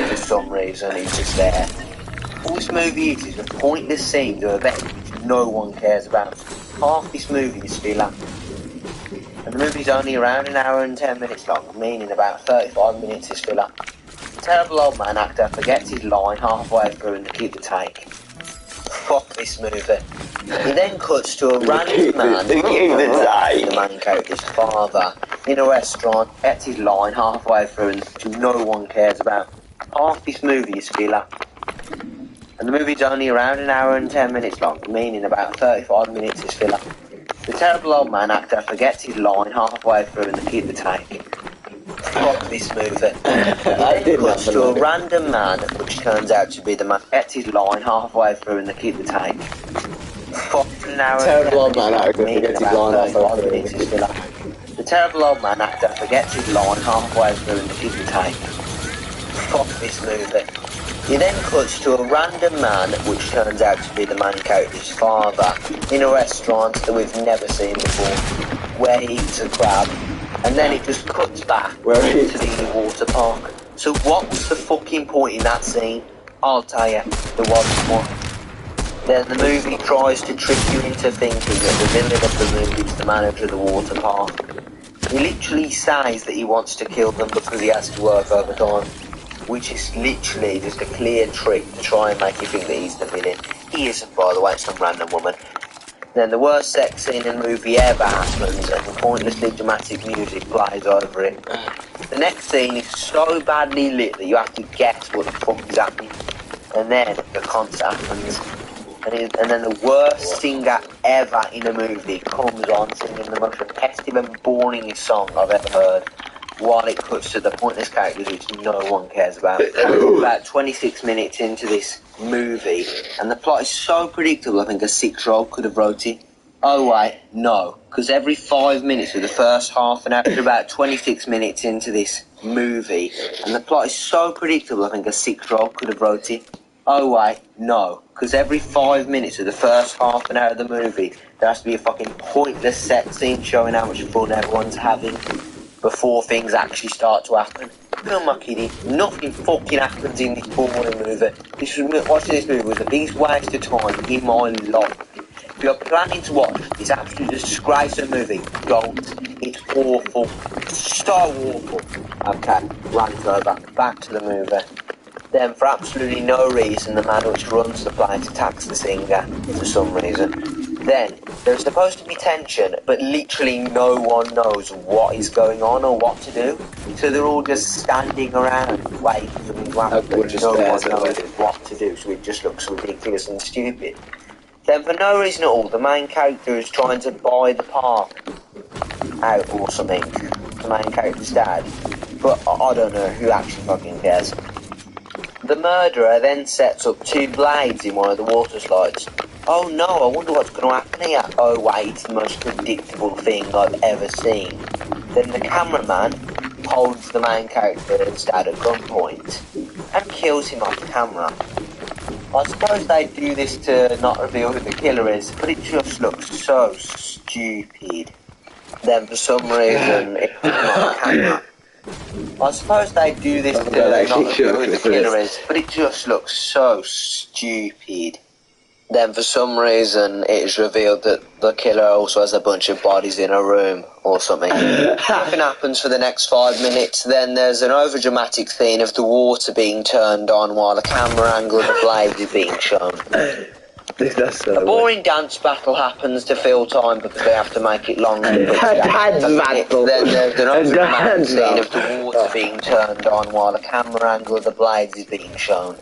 For some reason, it's just there. All this movie is a pointless scene to event which no one cares about. Half this movie is filler. And the movie's only around an hour and 10 minutes long, meaning about 35 minutes is filler. The terrible old man actor forgets his line halfway through and they keep the take. fuck this movie. He then cuts to a random man, the main character's father, in a restaurant, gets his line halfway through and no one cares about. Half this movie is filler. And the movie's only around an hour and 10 minutes long, meaning about 35 minutes is filler. The terrible old man actor forgets his line halfway through and they keep the take. Fuck this movie. Then cuts to a random man, which turns out to be the man, gets his line halfway through and they keep the take. Fucking hour Terrible old man actor meaning forgets his about line 35 halfway minutes is filler. The terrible old man actor forgets his line halfway through and they keep the take. Fuck this movie. He then cuts to a random man, which turns out to be the main character's father, in a restaurant that we've never seen before, where he eats a crab, and then it just cuts back to the water park. So what was the fucking point in that scene? I'll tell you, there wasn't one. Then the movie tries to trick you into thinking that the villain of the movie is the manager of the water park. He literally says that he wants to kill them because he has to work overtime, which is literally just a clear trick to try and make you think that he's the villain. He isn't, by the way, it's some random woman. Then the worst sex scene in the movie ever happens and the pointlessly dramatic music plays over it. The next scene is so badly lit that you have to guess what the fuck is happening. And then the concert happens. And then the worst singer ever in a movie comes on singing the most repetitive and boringest song I've ever heard, while it cuts to the pointless characters which no one cares about. About 26 minutes into this movie, and the plot is so predictable I think a 6-year-old could have wrote it. Oh wait, no, because every 5 minutes of the first half an hour, about 26 minutes into this movie, and the plot is so predictable I think a 6-year-old could have wrote it. Oh wait, no, because every 5 minutes of the first half an hour of the movie, there has to be a fucking pointless sex scene showing how much fun everyone's having before things actually start to happen. Who am I kidding? Nothing fucking happens in this boring movie. Watching this movie was the biggest waste of time in my life. If you're planning to watch this absolute disgrace of a movie, don't. It's awful. So awful. Okay, rant over. Back to the movie. Then, for absolutely no reason, the man which runs the place attacks the singer, for some reason. Then, there's supposed to be tension, but literally no one knows what is going on or what to do. So they're all just standing around waiting for something to happen, but no one knows what to do, so it just looks ridiculous and stupid. Then, for no reason at all, the main character is trying to buy the park out or something. The main character's dad. But I don't know, who actually fucking cares? The murderer then sets up 2 blades in one of the water slides. Oh no, I wonder what's going to happen here. Oh wait, it's the most predictable thing I've ever seen. Then the cameraman holds the main character's dad at gunpoint and kills him off camera. I suppose they do this to not reveal who the killer is, but it just looks so stupid. Then for some reason, it's not camera. I suppose they do this to not reveal who the killer is, but it just looks so stupid. Then for some reason it is revealed that the killer also has a bunch of bodies in a room or something. Nothing happens for the next 5 minutes. Then there's an overdramatic scene of the water being turned on while the camera angle of the blades is being shown. A boring dance battle happens to fill time because they have to make it longer. Then there's an overdramatic scene of the water being turned on while the camera angle of the blades is being shown.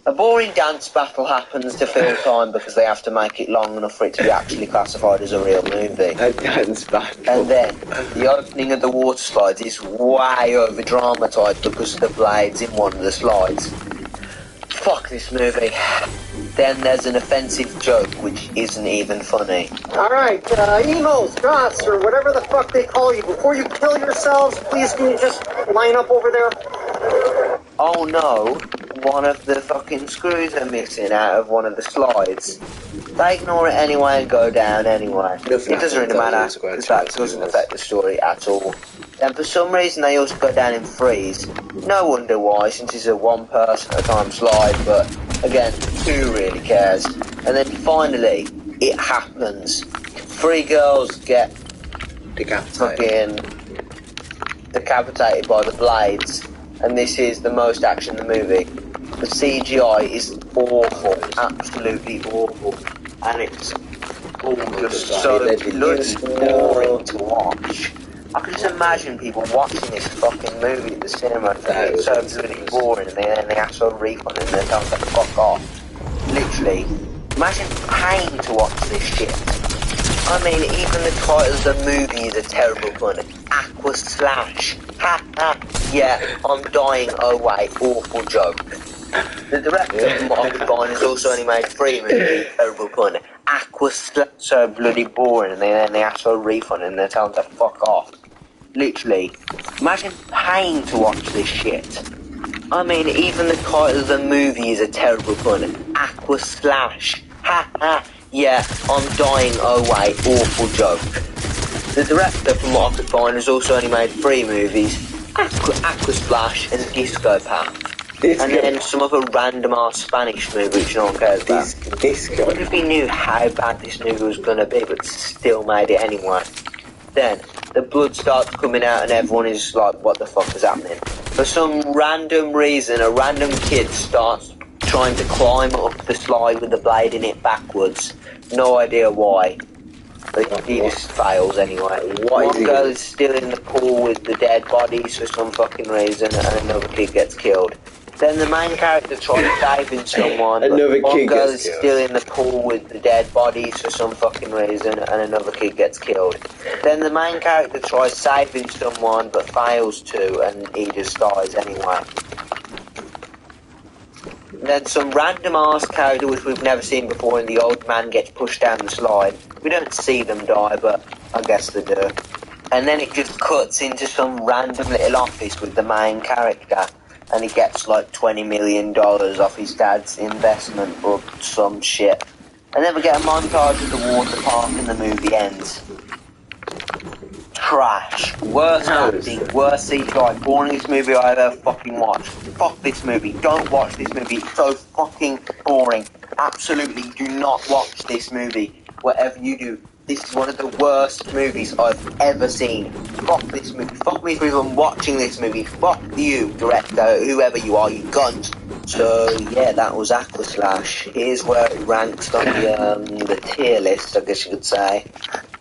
A boring dance battle happens to fill time because they have to make it long enough for it to be actually classified as a real movie. A dance battle. And then, the opening of the water slides is way over dramatised because of the blades in one of the slides. Fuck this movie. Then there's an offensive joke which isn't even funny. Alright, emos, goths, or whatever the fuck they call you, before you kill yourselves, please can you just line up over there? Oh no, one of the fucking screws are missing out of one of the slides. They ignore it anyway and go down anyway. It doesn't really matter, because that doesn't affect the story at all. And for some reason they also go down in threes. No wonder why, since it's a 1 person at a time slide, but again, who really cares? And then finally, it happens. 3 girls get fucking decapitated by the blades, and this is the most action in the movie. The CGI is awful, absolutely awful, and it's all just so bloody boring to watch. I can just imagine people watching this fucking movie at the cinema thinking it's so bloody boring, and then they ask for a refund and they tell them to fuck off. Literally, imagine paying to watch this shit. I mean, even the title of the movie is a terrible pun. Aqua Slash. Ha ha. Yeah, I'm dying. Oh wait, awful joke. The director, from what I could find, has also only made 3 movies. Terrible pun. Aqua Slash. So bloody boring, and then they ask for a refund and they tell them to fuck off. Literally, imagine paying to watch this shit. I mean, even the title of the movie is a terrible pun. Aqua Slash. Ha ha. Yeah, I'm dying. Oh wait, awful joke. The director, from what I could find, has also only made 3 movies. Aqua Splash and Disco Path. And then some other random ass Spanish movie which no one cares about. Disco. What if he knew how bad this movie was going to be but still made it anyway? Then the blood starts coming out and everyone is like, what the fuck is happening? For some random reason, a random kid starts trying to climb up the slide with the blade in it backwards. No idea why. But he just fails anyway. One girl is still in the pool with the dead bodies for some fucking reason and another kid gets killed. Then the main character tries saving someone, but one girl is still in the pool with the dead bodies for some fucking reason and another kid gets killed. Then the main character tries saving someone but fails to and he just dies anyway. Then some random ass character which we've never seen before and the old man gets pushed down the slide. We don't see them die, but I guess they do. And then it just cuts into some random little office with the main character and he gets like $20 million off his dad's investment or some shit. And then we get a montage of the water park and the movie ends. Trash. Worst acting, worst CGI, boringest movie I ever fucking watched. Fuck this movie. Don't watch this movie. It's so fucking boring. Absolutely do not watch this movie. Whatever you do, this is one of the worst movies I've ever seen. Fuck this movie. Fuck me for even watching this movie. Fuck you, director, whoever you are, you cunt. So, yeah, that was Aqua Slash. Here's where it ranks on the tier list, I guess you could say,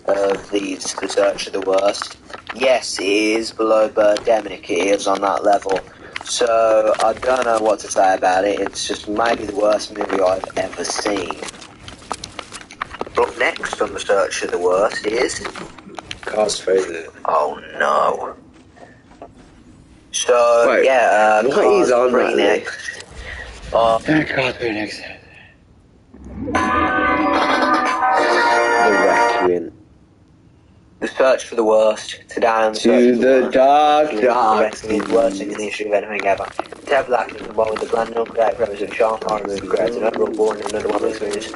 of the search of the worst. Yes, it is below Birdemic. It is on that level. So, I don't know what to say about it. It's just maybe the worst movie I've ever seen. Up next on the search of the worst is... Cast Fraser. Oh no. So, wait, yeah, what is on that next? Cast next. The Requiem. The search for the worst. Today on the To the dark, the dark. the worst thing in the history of anything ever. Terrible acting combined with the grand and uncreative premise of a sharp horror movie creates an overall boring and underwhelming experience.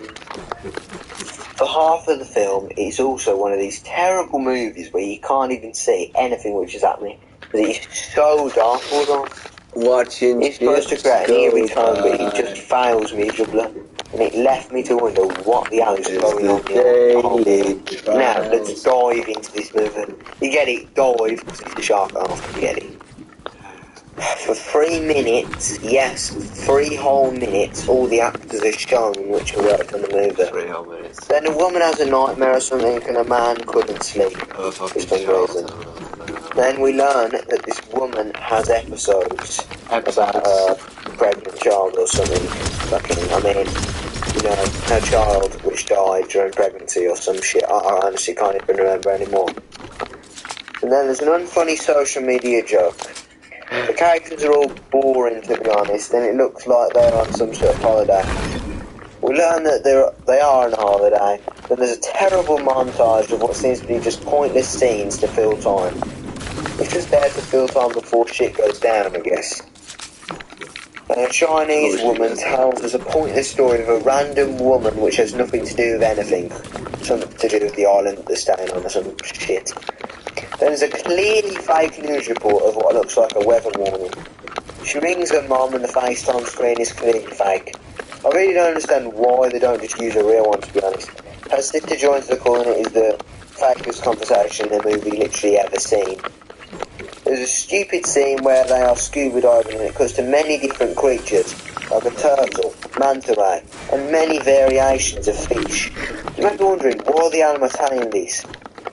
For half of the film, it's also one of these terrible movies where you can't even see anything which is happening. Because it's so dark, hold on. Watching It's supposed to create an eerie tone, but it just fails miserably. And it left me to wonder what the hell is going on here. Now, let's dive into this movie. You get it? Dive. It's the shark after, you get it. For 3 minutes, yes, 3 whole minutes, all the actors are shown which are worked on the movie. 3 whole minutes. Then a woman has a nightmare or something and a man couldn't sleep for some reason. Then we learn that this woman has episodes about a pregnant child or something. Her child which died during pregnancy or some shit. I honestly can't even remember anymore. And then there's an unfunny social media joke. The characters are all boring, to be honest, and it looks like they're on some sort of holiday. We learn that they are on a holiday, then there's a terrible montage of what seems to be just pointless scenes to fill time. It's just there to fill time before shit goes down, I guess. And a Chinese woman tells us a pointless story of a random woman which has nothing to do with anything. Something to do with the island that they're staying on or some shit. Then there's a clearly fake news report of what looks like a weather warning. She rings her mum and the FaceTime screen is clearly fake. I really don't understand why they don't just use a real one, to be honest. Her sister joins the call and it is the fakest conversation in a movie literally ever seen. There's a stupid scene where they are scuba diving and it cuts to many different creatures. like a turtle, manta ray, and many variations of fish. You might be wondering, why are the animals saying this?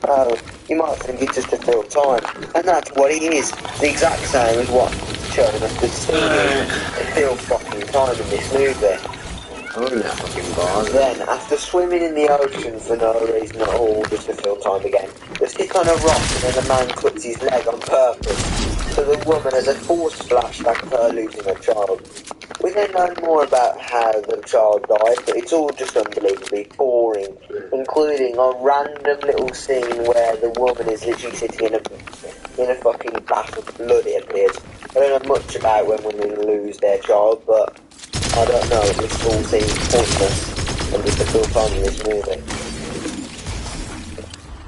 Oh, you might think it's just to fill time, and that's what it is. The exact same as what showing us the scene is, to fill fucking time in this movie. Oh, that fucking bar. Then, after swimming in the ocean for no reason at all, just to fill time again, they stick on a rock and then the man cuts his leg on purpose. So the woman has a forced flashback of her losing her child. We then learn more about how the child died, but it's all just unbelievably boring, including a random little scene where the woman is literally sitting in a fucking bath of blood, it appears. I don't know much about when women lose their child, but I don't know, this all seems pointless and just a full time in this movie.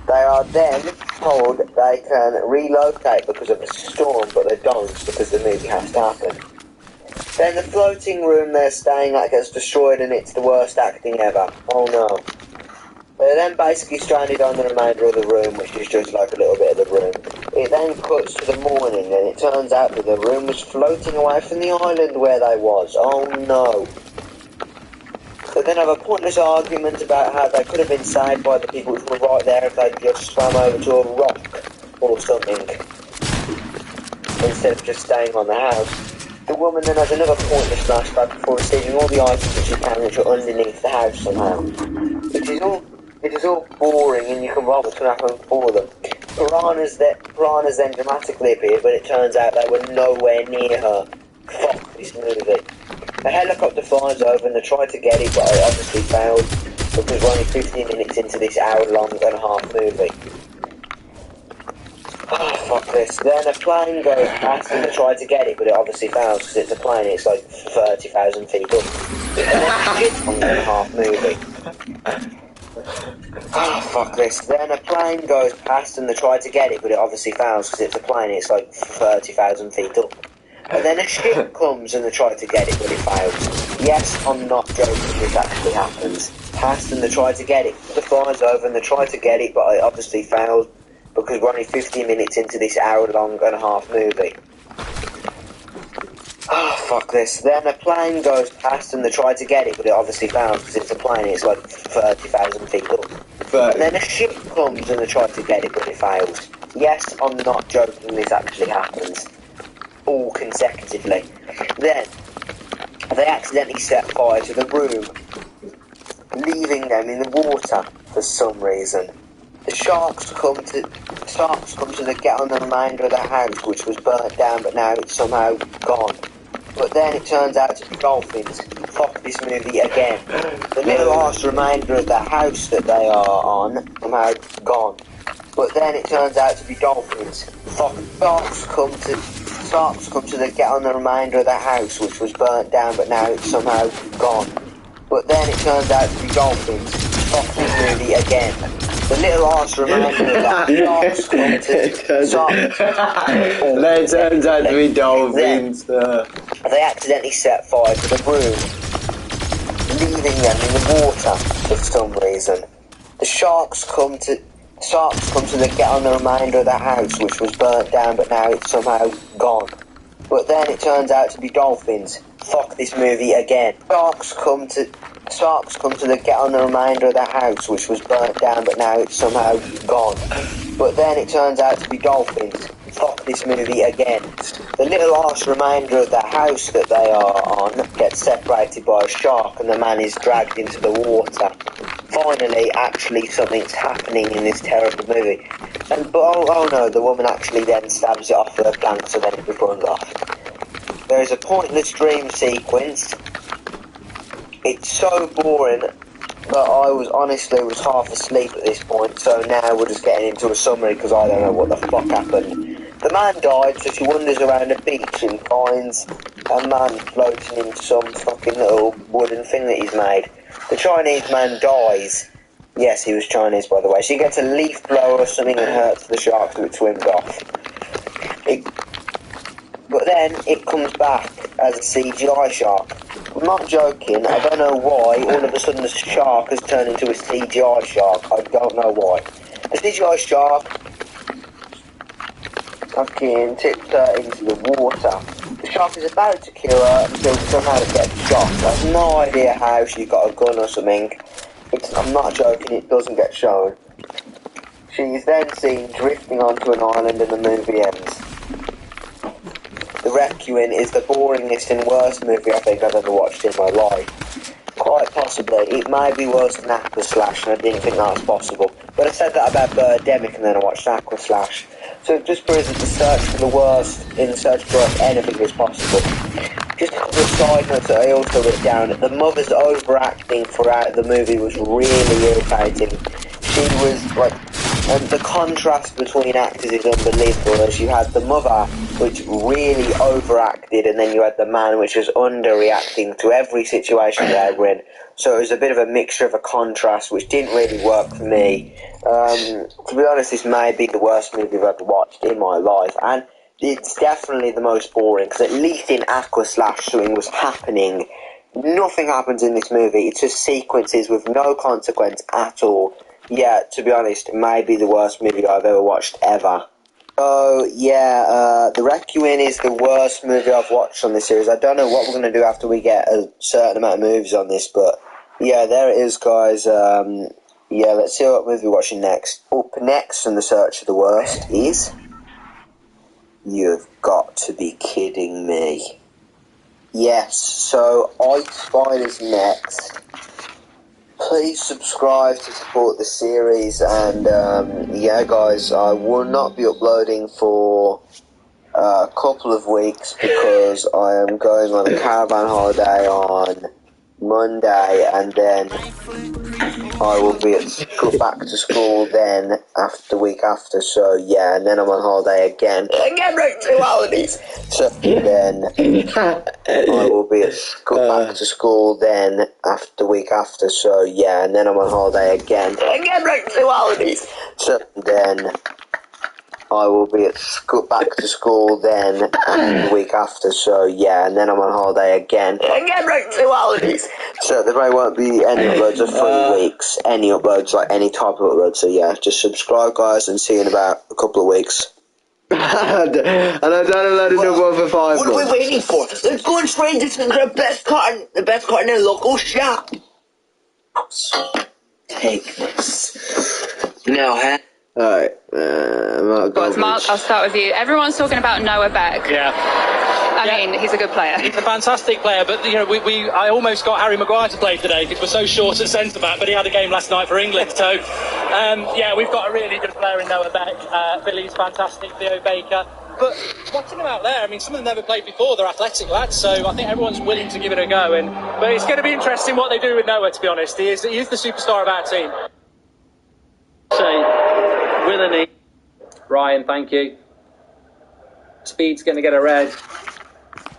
They are then told they can relocate because of a storm, but they don't because the movie has to happen. Then the floating room they're staying at gets destroyed and it's the worst acting ever. Oh no. They're then basically stranded on the remainder of the room, which is just like a little bit of the room. It then cuts to the morning and it turns out that the room was floating away from the island where they was. Oh no. They then have a pointless argument about how they could have been saved by the people who were right there if they just swam over to a rock or something, instead of just staying on the house. The woman then has another pointless flashback before receiving all the items that she can which are underneath the house somehow. It is all boring and you can rob what's going to happen for them. Piranhas then dramatically appeared, but it turns out they were nowhere near her. Fuck this movie. A helicopter flies over and they try to get it, but it obviously failed because we're only 15 minutes into this hour-long and a half movie. Oh, fuck this. Then a plane goes past and they try to get it, but it obviously fails because it's a plane, it's like 30,000 feet up. And then shit on the half movie. Oh, fuck this. Then a plane goes past and they try to get it, but it obviously fails because it's a plane, it's like 30,000 feet up. And then a ship comes and they try to get it, but it fails. Yes, I'm not joking, this actually happens. Past and they try to get it. The flies over and they try to get it, but it obviously fails because we're only 15 minutes into this hour-long and a half movie. Oh, fuck this. Then a plane goes past and they try to get it, but it obviously fails because it's a plane, it's like 30,000 feet up. And then a ship comes and they try to get it, but it fails. Yes, I'm not joking, this actually happens. All consecutively. Then, they accidentally set fire to the room, leaving them in the water for some reason. The sharks come to get on the remainder of the house, which was burnt down, but now it's somehow gone. But then it turns out to be dolphins. Fuck this movie again. The little arse remainder of the house that they are on, somehow gone. But then it turns out to be dolphins. Fuck, sharks come to get on the remainder of the house, which was burnt down, but now it's somehow gone. But then it turns out to be dolphins. Fuck this movie again. The little arse remainder of the sharks come Then it turns out to be dolphins. They accidentally set fire to the room, leaving them in the water for some reason. The sharks come to get on the remainder of the house, which was burnt down, but now it's somehow gone. But then it turns out to be dolphins. Fuck this movie again. Sharks come to get on the remainder of the house, which was burnt down, but now it's somehow gone. But then it turns out to be dolphins. Fuck this movie again. The little arse remainder of the house that they are on gets separated by a shark and the man is dragged into the water. Finally, actually something's happening in this terrible movie. But oh no, the woman actually then stabs it off with a plank, so then it just runs off. There is a pointless dream sequence. It's so boring that I was half asleep at this point, so now we're just getting into a summary because I don't know what the fuck happened. The man died, so she wanders around the beach and finds a man floating in some fucking little wooden thing that he's made. The Chinese man dies. Yes, he was Chinese, by the way. She gets a leaf blower or something and hurts the shark, so it swims off. But then it comes back as a CGI shark. I'm not joking, I don't know why all of a sudden the shark has turned into a CGI shark. I don't know why. The CGI shark fucking tips her into the water. The shark is about to kill her until somehow it gets shot. I have no idea how she got a gun or something. I'm not joking, it doesn't get shown. She is then seen drifting onto an island and the movie ends. The Requiem is the boringest and worst movie I think I've ever watched in my life. Quite possibly. It may be worse than Aquaslash, and I didn't think that was possible. But I said that about Birdemic, and then I watched Aquaslash. So it just proves that the search for the worst, in the search for worst, anything is possible. Just a couple of side notes that I also wrote down. The mother's overacting throughout the movie was really irritating. She was like... the contrast between actors is unbelievable, as you had the mother, which really overacted, and then you had the man, which was underreacting to every situation they were in. So it was a bit of a mixture of a contrast, which didn't really work for me. To be honest, this may be the worst movie I've ever watched in my life, and it's definitely the most boring, because at least in Aquaslash something was happening. Nothing happens in this movie, it's just sequences with no consequence at all. Yeah, to be honest, it may be the worst movie I've ever watched ever. So, yeah, The Requiem is the worst movie I've watched on this series. I don't know what we're going to do after we get a certain amount of movies on this, but yeah, there it is, guys. Yeah, let's see what movie we're watching next. Up next on the search for the worst is... You've got to be kidding me. Yes, so I Spiders next. Please subscribe to support the series, and yeah guys, I will not be uploading for a couple of weeks because I am going on a caravan holiday on Monday, and then I will be back to school then after the week after, so yeah, and then I'm on holiday again right, 2 holidays, so then I will be back to school then after the week after, so yeah, and then I'm on holiday again right, 2 holidays, so then I will be back to school then the week after, so yeah, and then I'm on holiday again right, 2 holidays. So there won't be any uploads of 3 weeks, any uploads, like any type of upload, so yeah, just subscribe guys and see you in about a couple of weeks. And I don't load another one for 5 months. What are we waiting for? Let's go and trade this and grab the best carton in the local shop. Take this. Now, huh? Alright, Mark, I'll start with you. Everyone's talking about Noah Beck. Yeah. I mean, he's a good player. He's a fantastic player, but you know, I almost got Harry Maguire to play today because we're so short at centre back, but he had a game last night for England, so yeah, we've got a really good player in Noah Beck. Billy's fantastic, Theo Baker. But watching them out there, I mean, some of them never played before. They're athletic lads, so I think everyone's willing to give it a go. But it's going to be interesting what they do with Noah, to be honest. He is the superstar of our team. Willany. Ryan, thank you. Speed's going to get a red.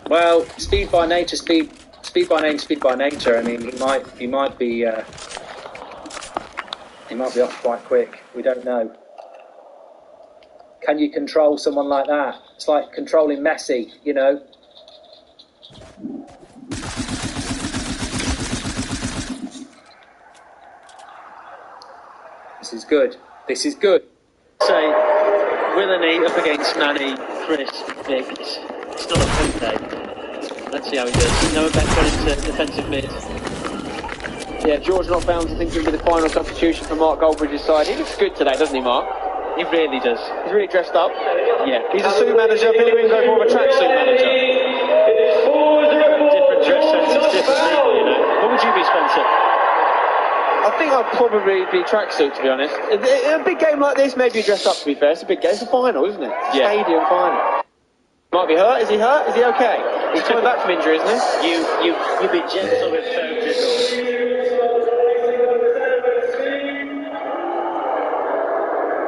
Well, speed by nature, speed by name, speed by nature. I mean, he might be off quite quick. We don't know. Can you control someone like that? It's like controlling Messi, you know. This is good. This is good. Say, Willany up against Nani, Chris, Nick. It's not a good day. Let's see how he does. Noah Beck got into defensive mid. Yeah, George not bound to think he'll be the final substitution for Mark Goldbridge's side. He looks good today, doesn't he, Mark? He really does. He's really dressed up. Yeah. He's a suit manager. Billy Wingo more of a tracksuit manager. Different dress senses, different people, you know. What would you be, Spencer? I think I'd probably be tracksuit, to be honest. A big game like this, maybe dressed up, to be fair. It's a big game. It's a final, isn't it? Yeah. Stadium final. Might be hurt. Is he hurt? Is he okay? He's coming back from injury, isn't he? You be gentle with Ferguson.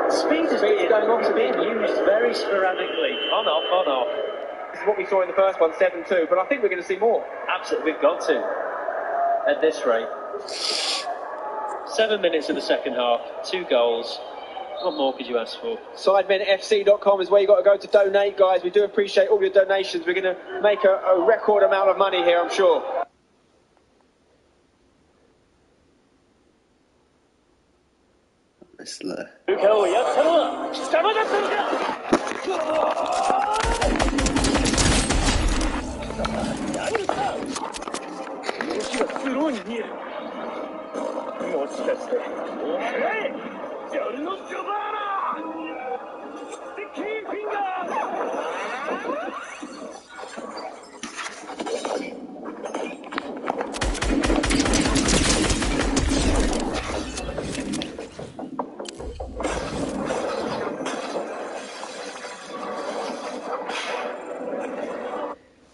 Speed is being used very sporadically. On, off. This is what we saw in the first one, 7-2, but I think we're going to see more. Absolutely, we've got to. At this rate. 7 minutes of the second half, 2 goals. What more could you ask for? SidemenFC.com is where you got to go to donate, guys. We do appreciate all your donations. We're going to make a record amount of money here, I'm sure.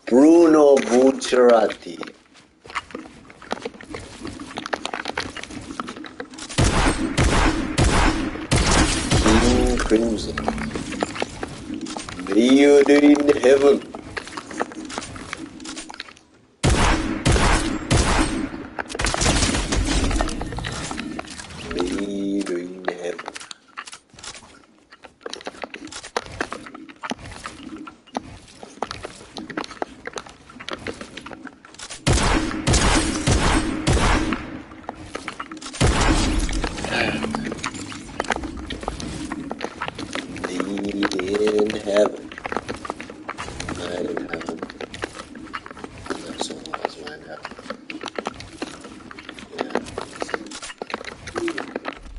Bruno Bucciarati. King Crimson. Made in heaven. Made in heaven.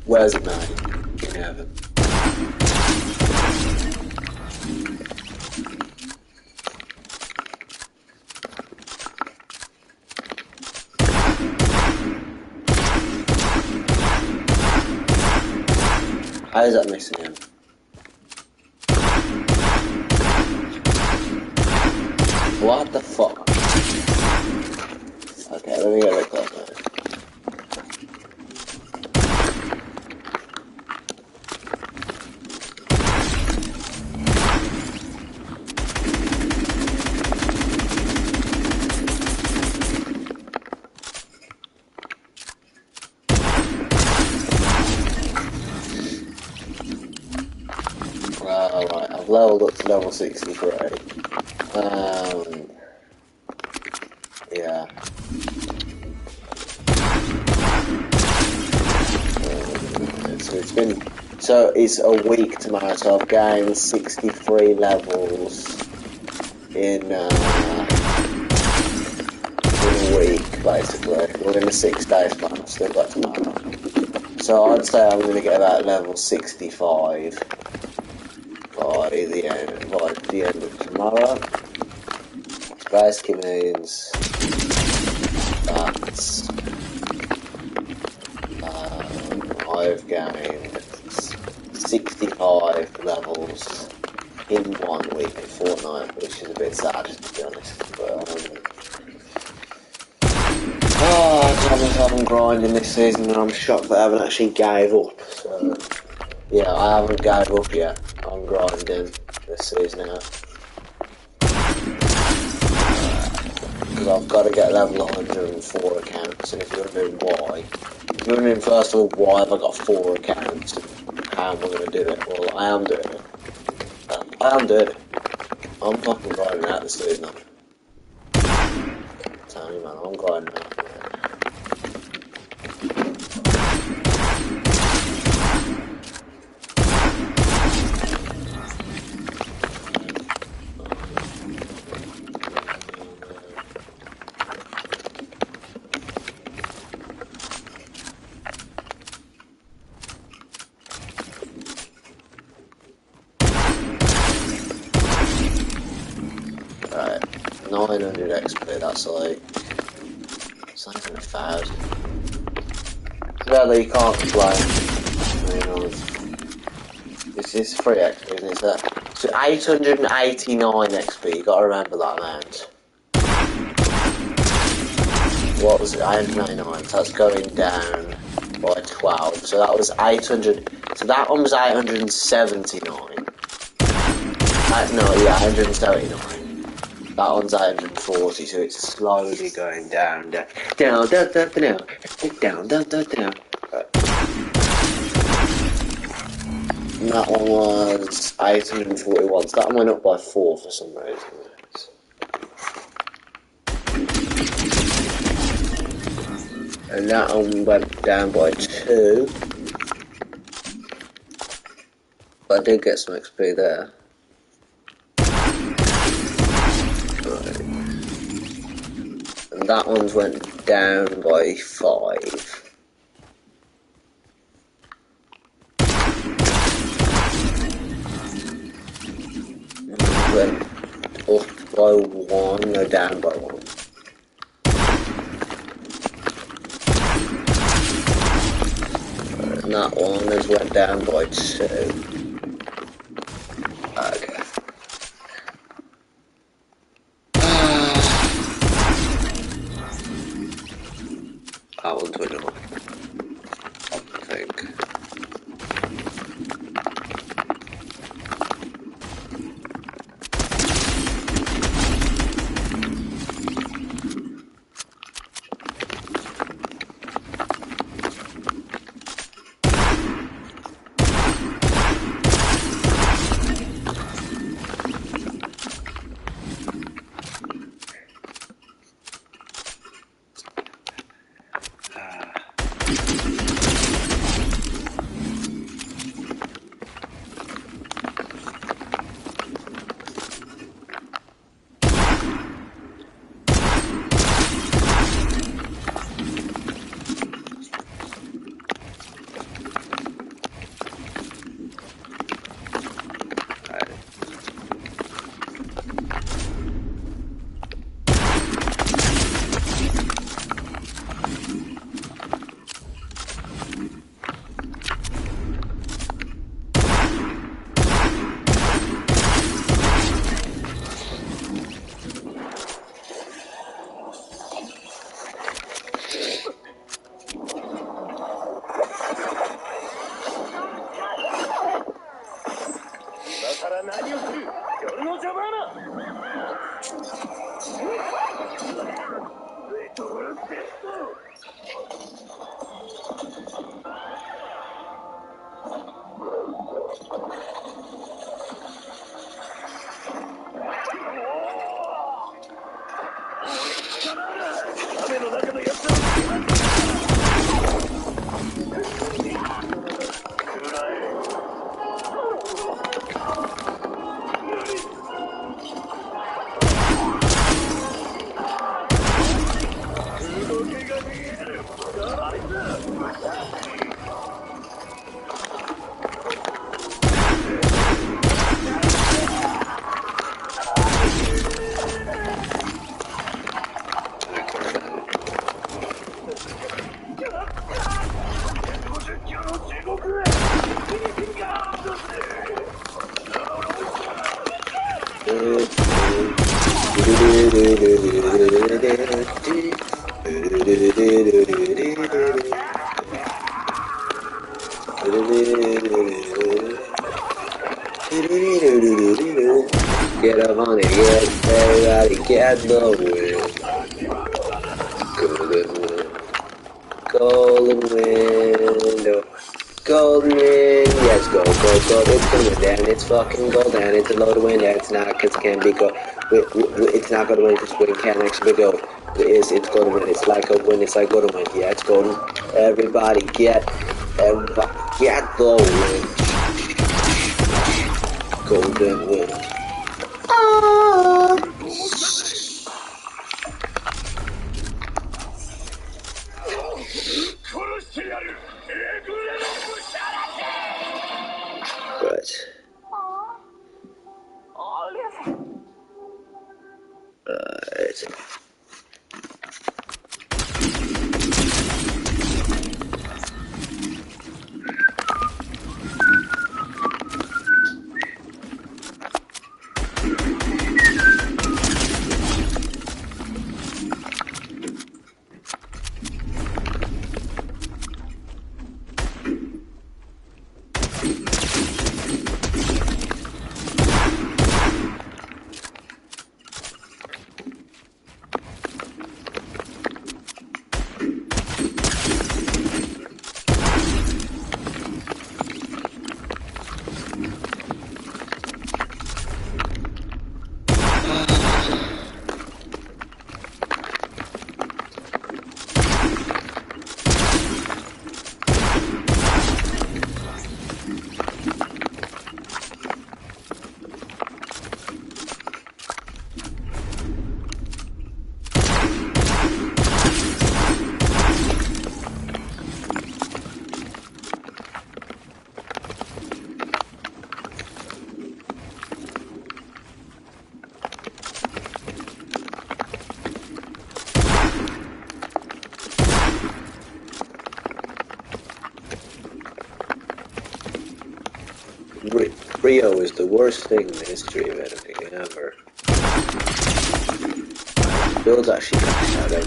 Where's it now? In heaven. How is that missing him? What the fuck? Okay, let me get a bit closer. Right, I've leveled up to level 63. Yeah. So it's a week tomorrow, so I've gained 63 levels in a week, basically. Within a 6 day span, I've still got tomorrow. So I'd say I'm going to get about level 65 by the end of tomorrow. Which basically means that I've gained 65 levels in 1 week, a fortnight, which is a bit sad, to be honest. But I've been grinding this season, and I'm shocked that I haven't actually gave up. So yeah, I haven't gave up yet. I'm grinding this season out. Because I've got to get level 104 accounts, and if you're wondering why, first of all, why have I got 4 accounts, and how am I going to do it? Well, I am doing it. I'm fucking grinding out this season. Tell you, man, I'm grinding out. Right, 900 XP, that's like, it's not even 1,000. Really, you can't complain. This is free XP, isn't it? So 889 XP, you gotta remember that amount. What was it? 899, so that's going down by 12. So that was 800, so that one was 879. 879. That one's 840, so it's slowly going down. Down. Right. And that one was 841, so that one went up by 4 for some reason. And that one went down by 2. But I did get some XP there. Right. And that one's went down by 5. Went up by 1, no, down by 1. And that one has went down by 2. Okay. That one's winning up, I think. Get up on it, get everybody, get the win. Golden window. Golden wind, yes, go, it's gonna win down, it's fucking golden, it's a load of wind, it's not, cause it can't be gold, it's not gonna win, cause wind can't actually be gold, it's golden wind, it's like a wind, it's like golden wind, yeah, it's golden, everybody get the wind, golden wind. Rio is the worst thing in the history of anything ever. Bill's actually kind of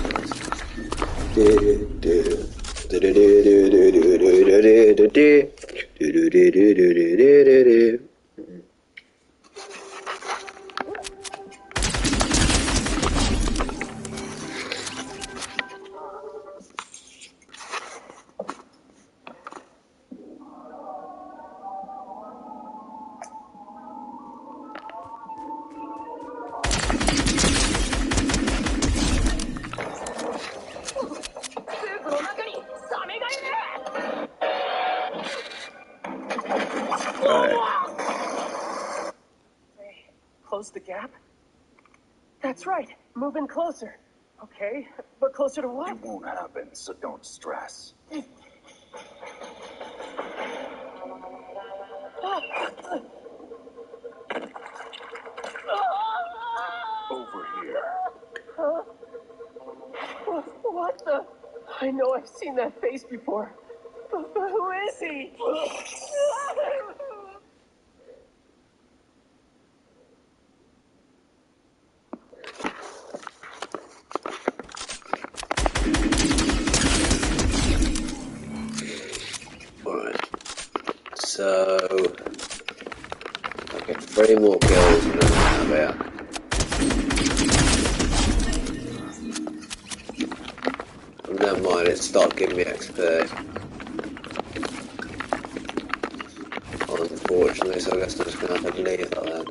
Close the gap? That's right. Move in closer. Okay, but closer to what? It won't happen, so don't stress. Over here. Huh? What the? I know I've seen that face before. But who is he? Alright. So I'll get 3 more kills and then I'll have it. Never mind, it stopped giving me XP. Unfortunately, so I guess I'm just gonna have to leave that then.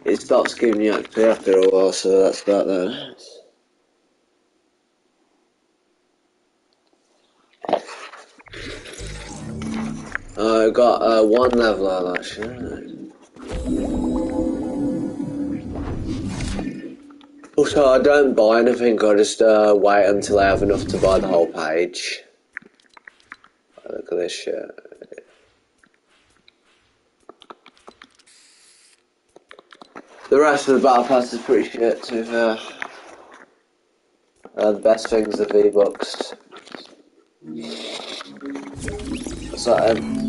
It stops giving you XP after a while, so that's that then. I got 1 level out of that shit. Also, I don't buy anything, I just wait until I have enough to buy the whole page. Look at this shit. The rest of the battle pass is pretty shit, to be fair. The best things are V-Bucks. So,